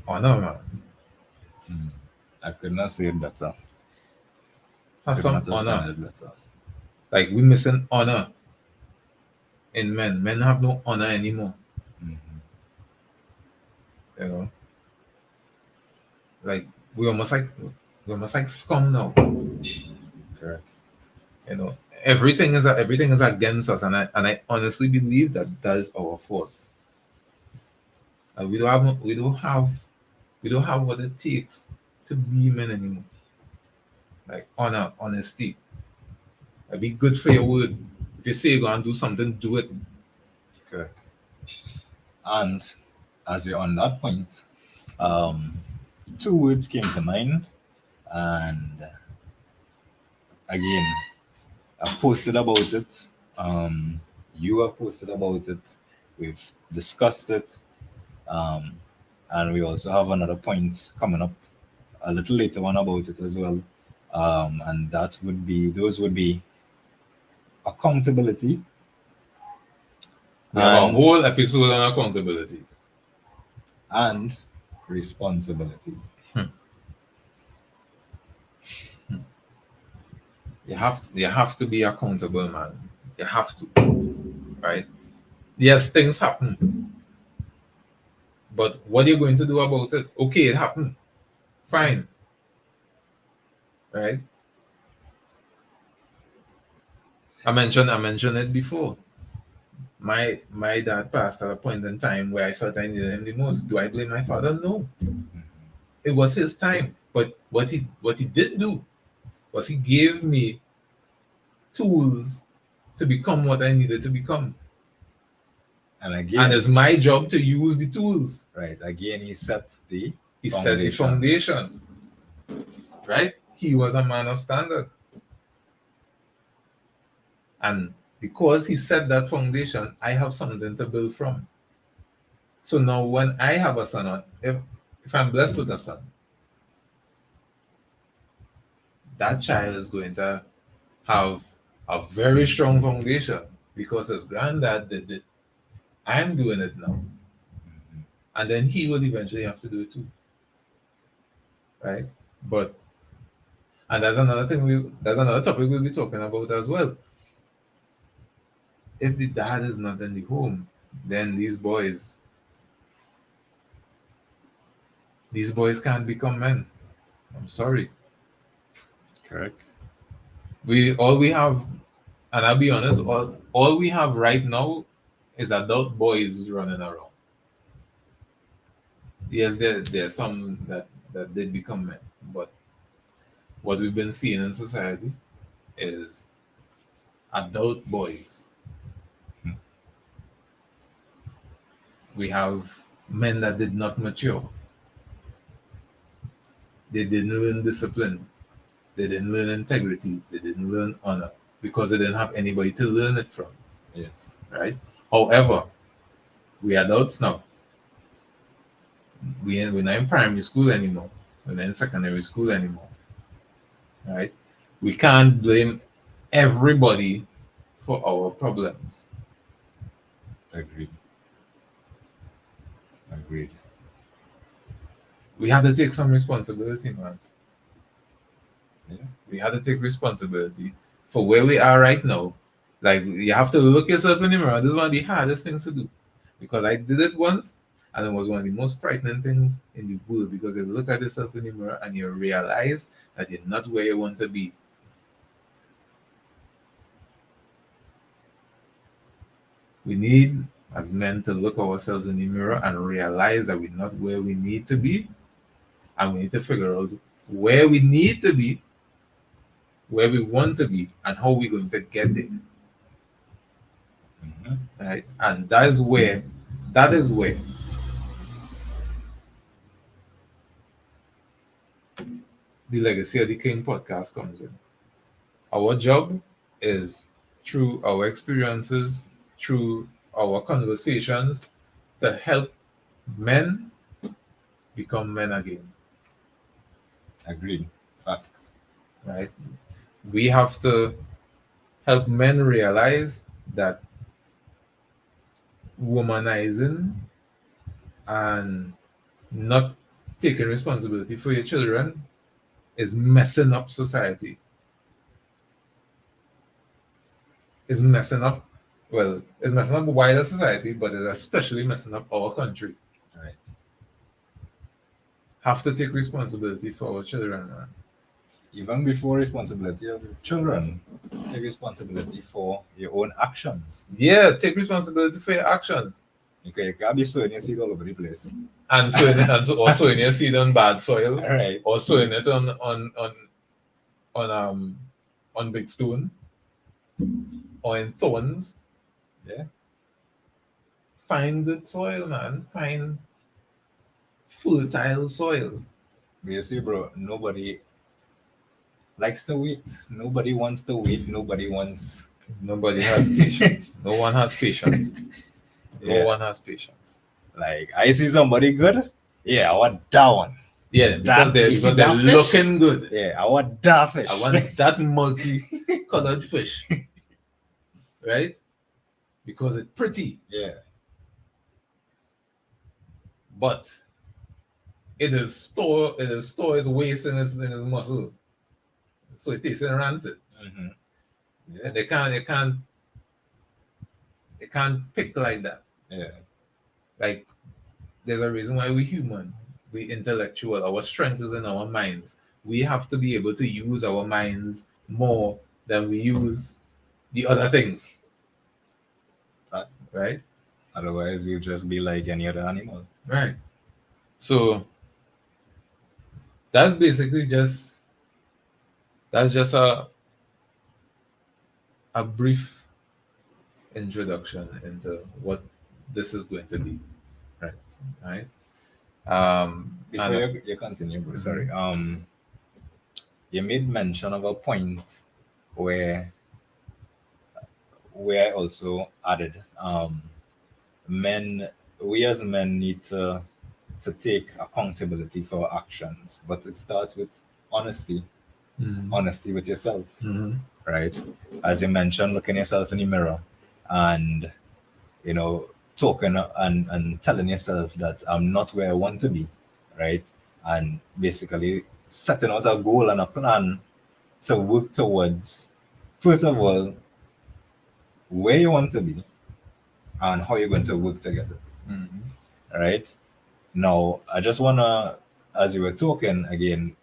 honor, man. Hmm. I could not say it better. Have Could some not have said honor. it better. Like we missing honor in men. Men have no honor anymore. Mhm. You know. Like we almost like we almost like scum now. Correct. You know, everything is against us, and I honestly believe that that is our fault. We don't have what it takes to be men anymore. Like honor, honesty. Like, be good for your word. If you say you're gonna do something, do it. Correct. And as we're on that point, um, two words came to mind, and again, I've posted about it. Um, you have posted about it. We've discussed it, um, and we also have another point coming up a little later on about it as well. And those would be accountability We have a and whole episode on accountability. and responsibility. Hmm. You have to be accountable, man. You have to, right? Yes, things happen, but what are you going to do about it? Okay, it happened. Fine, right? I mentioned it before. My dad passed at a point in time where I felt I needed him the most. Do I blame my father? No. It was his time. But what he did do was he gave me tools to become what I needed to become. And And again, it's my job to use the tools. right, again, he set the He set the foundation. foundation, right? He was a man of standard. And because he set that foundation, I have something to build from. So now when I have a son, or if I'm blessed with a son, that child is going to have a very strong foundation because his granddad did it. I'm doing it now. Mhm. And then he will eventually have to do it too. Right? But and that's another topic we'll be talking about as well. If the dad is not in the home, then these boys can't become men. I'm sorry. Correct. We have, and I'll be honest, all we have right now is adult boys running around. Yes, there's some that did become men, but what we've been seeing in society is adult boys. Hmm. We have men that did not mature. They didn't learn discipline. They didn't learn integrity. They didn't learn honor because they didn't have anybody to learn it from. Yes. Right? However, we adults now. We're not in primary school anymore. We're not in secondary school anymore. Right? We can't blame everybody for our problems. Agreed. Agreed. We have to take some responsibility, man. Yeah. We have to take responsibility for where we are right now. Like you have to look yourself in the mirror. This is one of the hardest things to do because I did it once and it was one of the most frightening things in the world because you look at yourself in the mirror and you realize that you're not where you want to be. We need as men to look ourselves in the mirror and realize that we're not where we need to be and we need to figure out where we need to be, where we want to be, and how we're going to get there. Mhm. Right? And that is where the Legacy of the King podcast comes in. Our job is through our experiences, through our conversations, to help men become men again. Agreed. Facts. Right? We have to help men realize that womanizing and not taking responsibility for your children is messing up society. Is messing up, well, it's messing up wider society, but it's especially messing up our country. Right. have to take responsibility for our children, man. Even before responsibility of children, take responsibility for your own actions. Yeah, take responsibility for your actions. You can't be sowing your seed all over the place. And sowing it, and also in your seed on bad soil, Right. or sowing it on on big stone, or in thorns. Yeah. Find good soil, man. Find fertile soil. But you see, bro, nobody likes to wait. Nobody wants to wait. Nobody wants. Nobody has patience. No one has patience. No Yeah. one has patience. Like I see somebody good. Yeah, I want that one. Yeah, because That they're you see because they're that fish? looking good. Yeah, I want that fish. I want that multi-colored fish, right? Because it's pretty, Yeah. but it is store its waste in his muscle, so it tastes rancid. Mm-hmm. Yeah. And they can't pick like that. Yeah. Like there's a reason why we human, we intellectual. Our strength is in our minds. We have to be able to use our minds more than we use the other things, But right? otherwise, we'll just be like any other animal. Right. So that's basically just a brief introduction into what this is going to be, Right. right? Before And you continue, bro, sorry. You made mention of a point where I also added, men, we as men need to take accountability for our actions, but it starts with honesty, Mhm. honesty with yourself, Mhm. right? As you mentioned, looking yourself in the mirror and you know talking and telling yourself that I'm not where I want to be, right? And basically setting out a goal and a plan to work towards, first of all, where you want to be and how you're going to work to get it. Mhm. Right? Now, I just wanna, as you were talking again,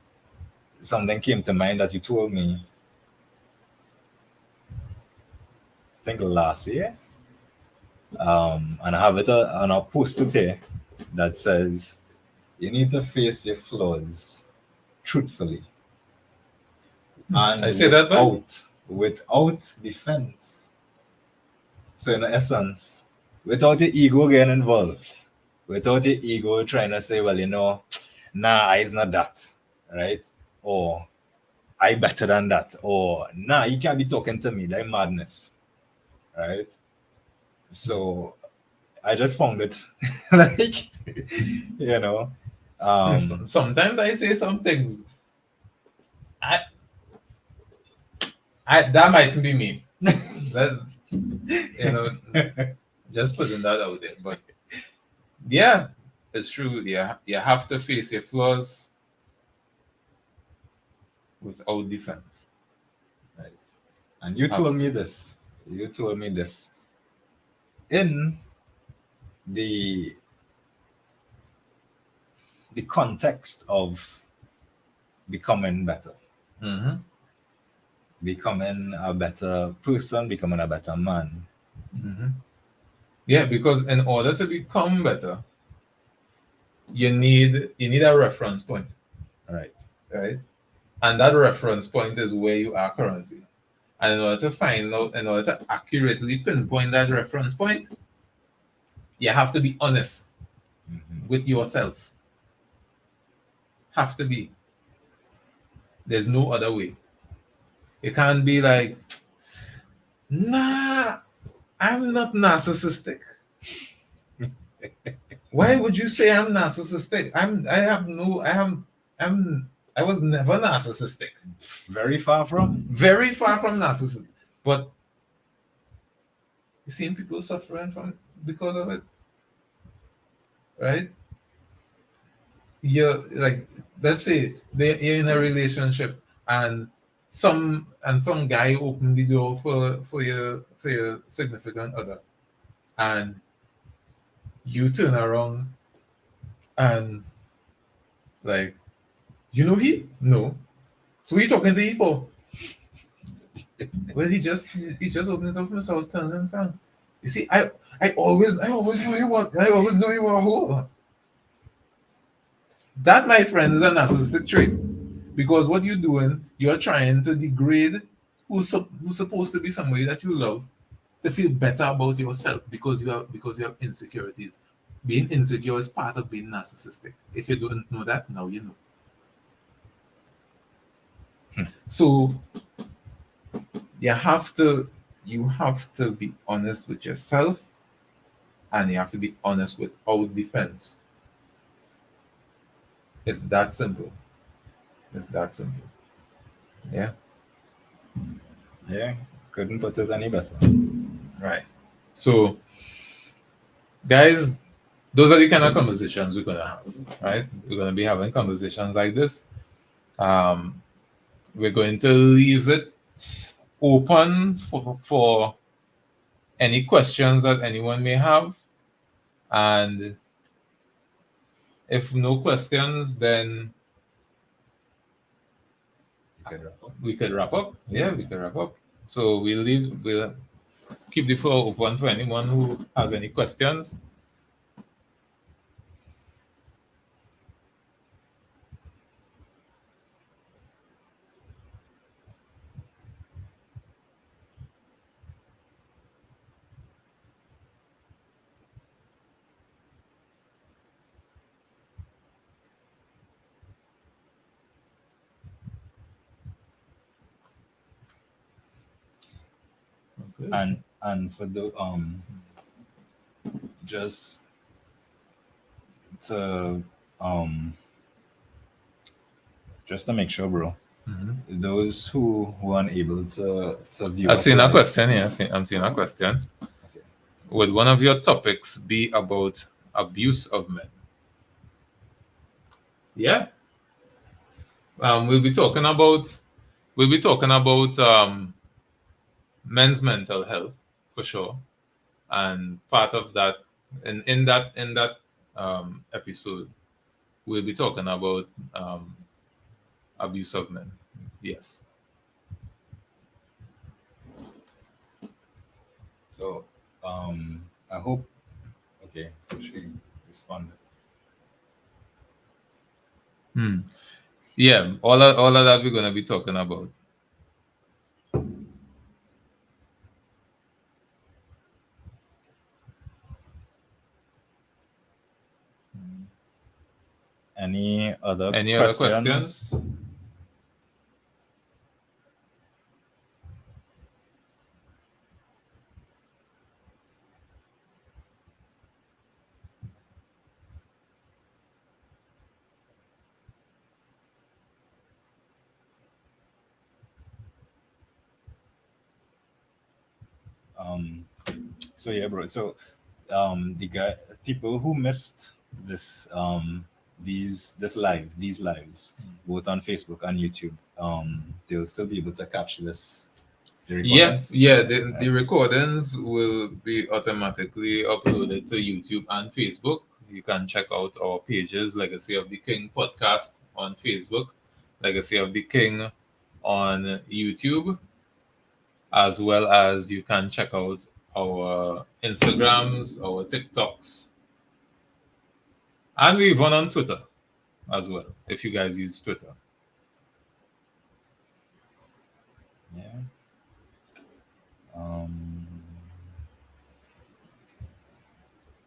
something came to mind that you told me, I think last year. And I have it on a post-it here that says, you need to face your flaws truthfully I and say that back. without defense. So in essence, without your ego getting involved, without your ego trying to say, well, nah, it's not that, right? Or I better than that, or nah, you can't be talking to me, that madness, right? So I just found it like, you know, um, Sometimes I say some things. I, that mightn't be me. That you know, just putting that out there. But yeah, it's true. Yeah, you have to face your flaws without defense. right. And you Have told to. me this. You told me this in the context of becoming better, Mm-hmm. becoming a better person, becoming a better man. Mm-hmm. Yeah, because in order to become better, you need a reference point, Right. right? And that reference point is where you are currently. And in order to accurately pinpoint that reference point, you have to be honest Mhm. with yourself. Have to be. There's no other way. It can't be like, nah, I'm not narcissistic. Why would you say I'm narcissistic? I was never narcissistic. Very far from. Very far from narcissistic. But you seen people suffering from because of it, right? You're like, let's say you're in a relationship and some guy opened the door for your significant other, and you turn around and Like, you know he? No. So he talking to he for? Well, he just opened it up for himself, telling him something. You see, I always know you want I always know you want a whole. That, my friend, is a narcissistic trait. Because what you're doing, you're trying to degrade who's supposed to be somebody that you love to feel better about yourself because you have insecurities. Being insecure is part of being narcissistic. If you don't know that, now you know. So you have to be honest with yourself, and you have to be honest with our defense. It's that simple. It's that simple. Yeah. Yeah, couldn't put it any better. Right. So, guys, those are the kind of conversations we're gonna have. Right. We're gonna be having conversations like this. Um, we're going to leave it open for any questions that anyone may have. And if no questions, then You could wrap up. we could wrap up. Yeah, we could wrap up. So we'll keep the floor open for anyone who has any questions. Okay. And for the just to um just to make sure, bro. Mhm. Those who aren't able to view I've us seen a live. question here. I'm seeing a question. Okay. Would one of your topics be about abuse of men? Yeah. We'll be talking about men's mental health for sure, and part of that, in that episode, we'll be talking about abuse of men. Yes. So I hope, okay, so she responded. Hmm. Yeah. All of that we're gonna be talking about. Any other Any other questions? questions? Um, so yeah, bro. So the guy, people who missed this this live, these lives, both on Facebook and YouTube, they'll still be able to catch the Yeah, recordings, yeah. The right? recordings will be automatically uploaded to YouTube and Facebook. You can check out our pages, Legacy of the King podcast on Facebook, Legacy of the King on YouTube, as well as you can check out our Instagrams, our TikToks, and we even on Twitter as well, if you guys use Twitter. Yeah. Um,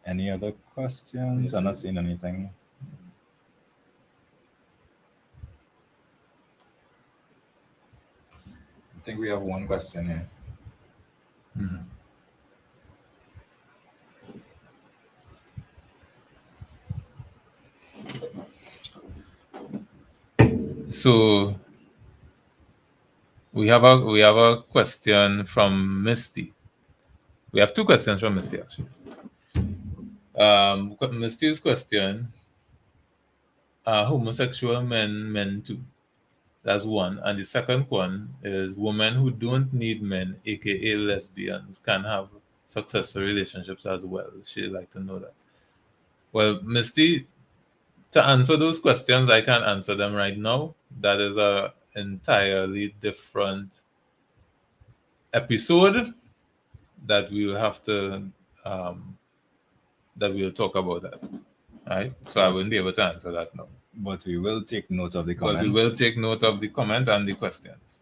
any other questions? I'm not seeing anything. I think we have one question here. Mhm. So we have a question from Misty. We have two questions from Misty actually. Misty's question: homosexual men too. That's one, and the second one is women who don't need men, aka lesbians, can have successful relationships as well. She'd like to know that. Well, Misty, To answer those questions, I can't answer them right now. That is a entirely different episode that we will have to um, that we'll talk about that. Right? So I But wouldn't be able to answer that now. but we will take note of the But we comments. will take note of the comment and the questions.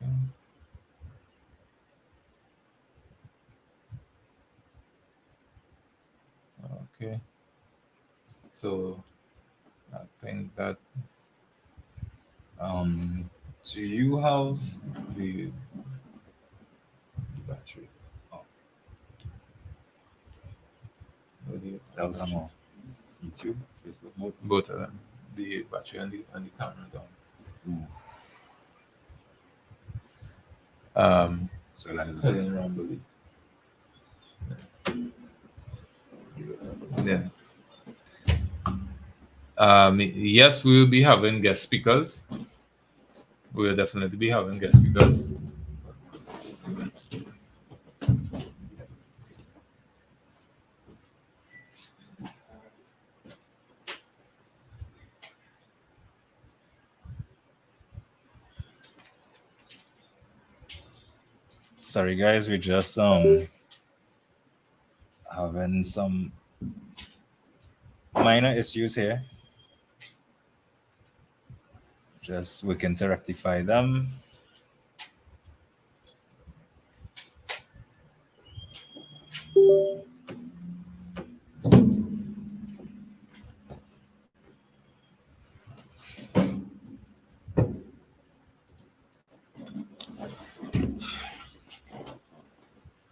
Okay. Okay. So I think that Do you have the battery. oh, The that was on batteries. YouTube, Facebook, both? Both of them. The battery and the camera down. Ooh, so that is Helen Ramboli. Yeah. Yes, we will be having guest speakers. We will definitely be having guest speakers. sorry guys, we just having some minor issues here. Just we can to rectify them.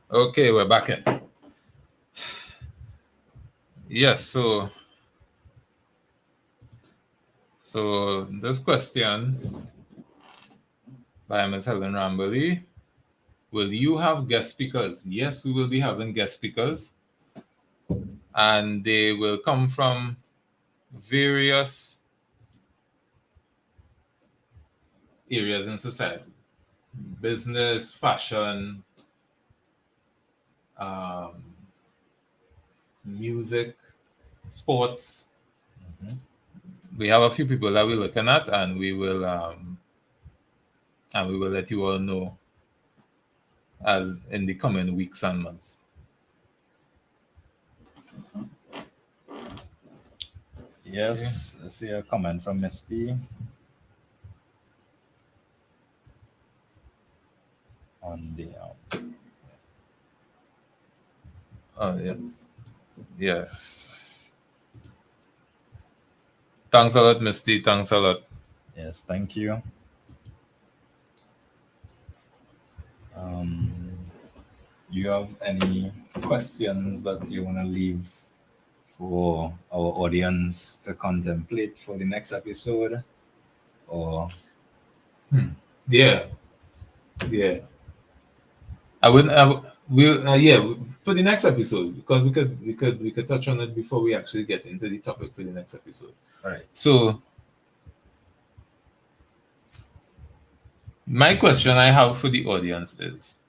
Okay, we're back in. Yes, so this question by Ms. Helen Ramboli. Will you have guest speakers? Yes, we will be having guest speakers. And they will come from various areas in society. Business, fashion, um, music, sports. Mhm. We have a few people that we're looking at, and we will let you all know as in the coming weeks and months. Yes, I see a comment from Misty on the Oh yeah, yes. Thanks a lot, Misty. Thanks a lot. yes, thank you. Um, you have any questions that you want to leave for our audience to contemplate for the next episode? Or Yeah, yeah. I wouldn't. We'll yeah for the next episode because we could touch on it before we actually get into the topic for the next episode. all right. So my question I have for the audience is,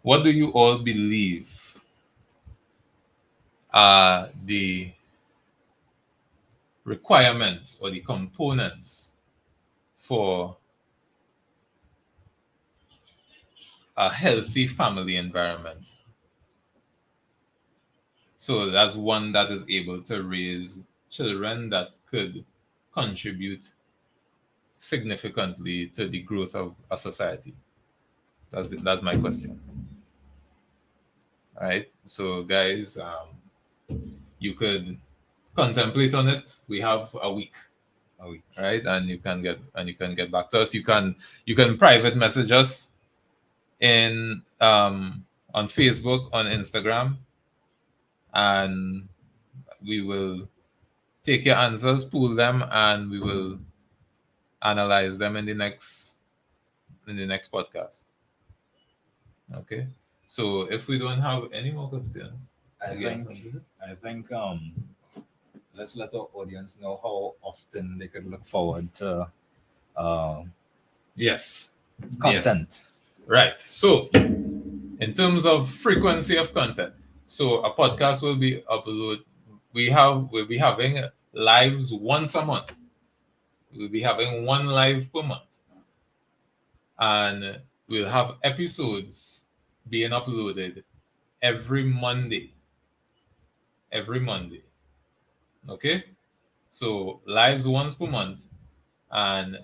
what do you all believe are the requirements or the components for a healthy family environment? So that's one that is able to raise children that could contribute significantly to the growth of a society. That's my question. All right. So, guys, you could contemplate on it. We have a week, Oh, right? And you can get back to us. You can private message us in on Facebook, on Instagram, and we will take your answers, pool them, and we will analyze them in the next podcast. Okay. So if we don't have any more questions, I again, think I think let's let our audience know how often they could look forward to uh, yes, yes, content. right. So in terms of frequency of content, So a podcast will be uploaded. We'll be having lives once a month. We'll be having one live per month, and we'll have episodes being uploaded every Monday. Every Monday. Okay? So lives once per month, and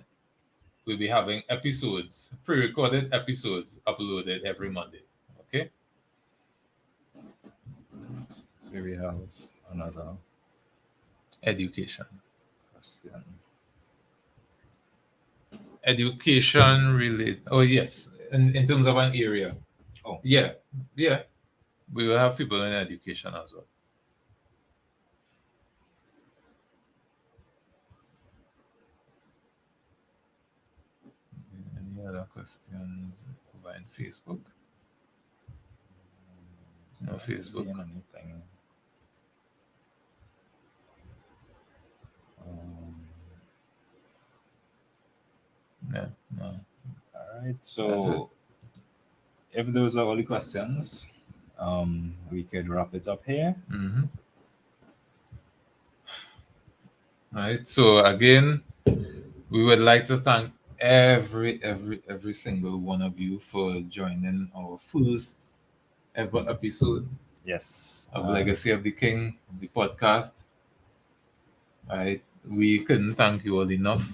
we'll be having episodes, pre-recorded episodes uploaded every Monday. Okay? So we have another Education. question. Education related. Oh yes, in terms of an area. Oh, Yeah, yeah. We will have people in education as well. Any other questions over in Facebook? No not Facebook. seeing anything. Um, Yeah, no. all right. That's it. So if those are all the questions, we could wrap it up here. Mm-hmm. All right. So again, we would like to thank every single one of you for joining our first ever episode Yes. of Legacy of the King, the podcast. Right. We couldn't thank you all enough.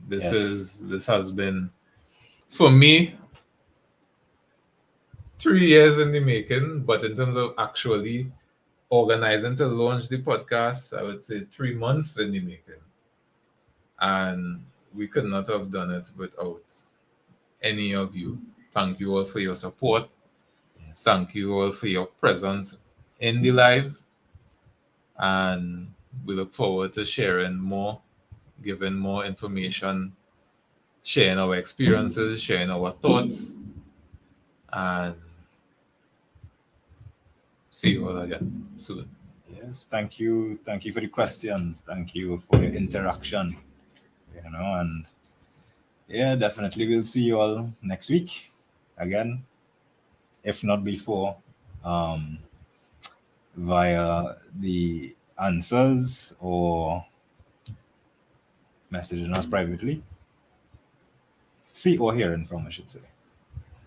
Yes. This has been for me 3 years in the making, but in terms of actually organizing to launch the podcast, I would say 3 months in the making. And we could not have done it without any of you. Thank you all for your support. Yes. Thank you all for your presence in the live. And we look forward to sharing more, giving more information, sharing our experiences, sharing our thoughts, and see you all again soon. Yes. Thank you. Thank you for the questions. Thank you for the interaction. And yeah, definitely we'll see you all next week again, if not before, um, via the answers or messaging us privately. See or hearing from, I should say.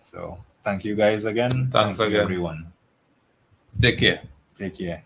So thank you guys again. Thanks Thank you, again. everyone. Take care. Take care.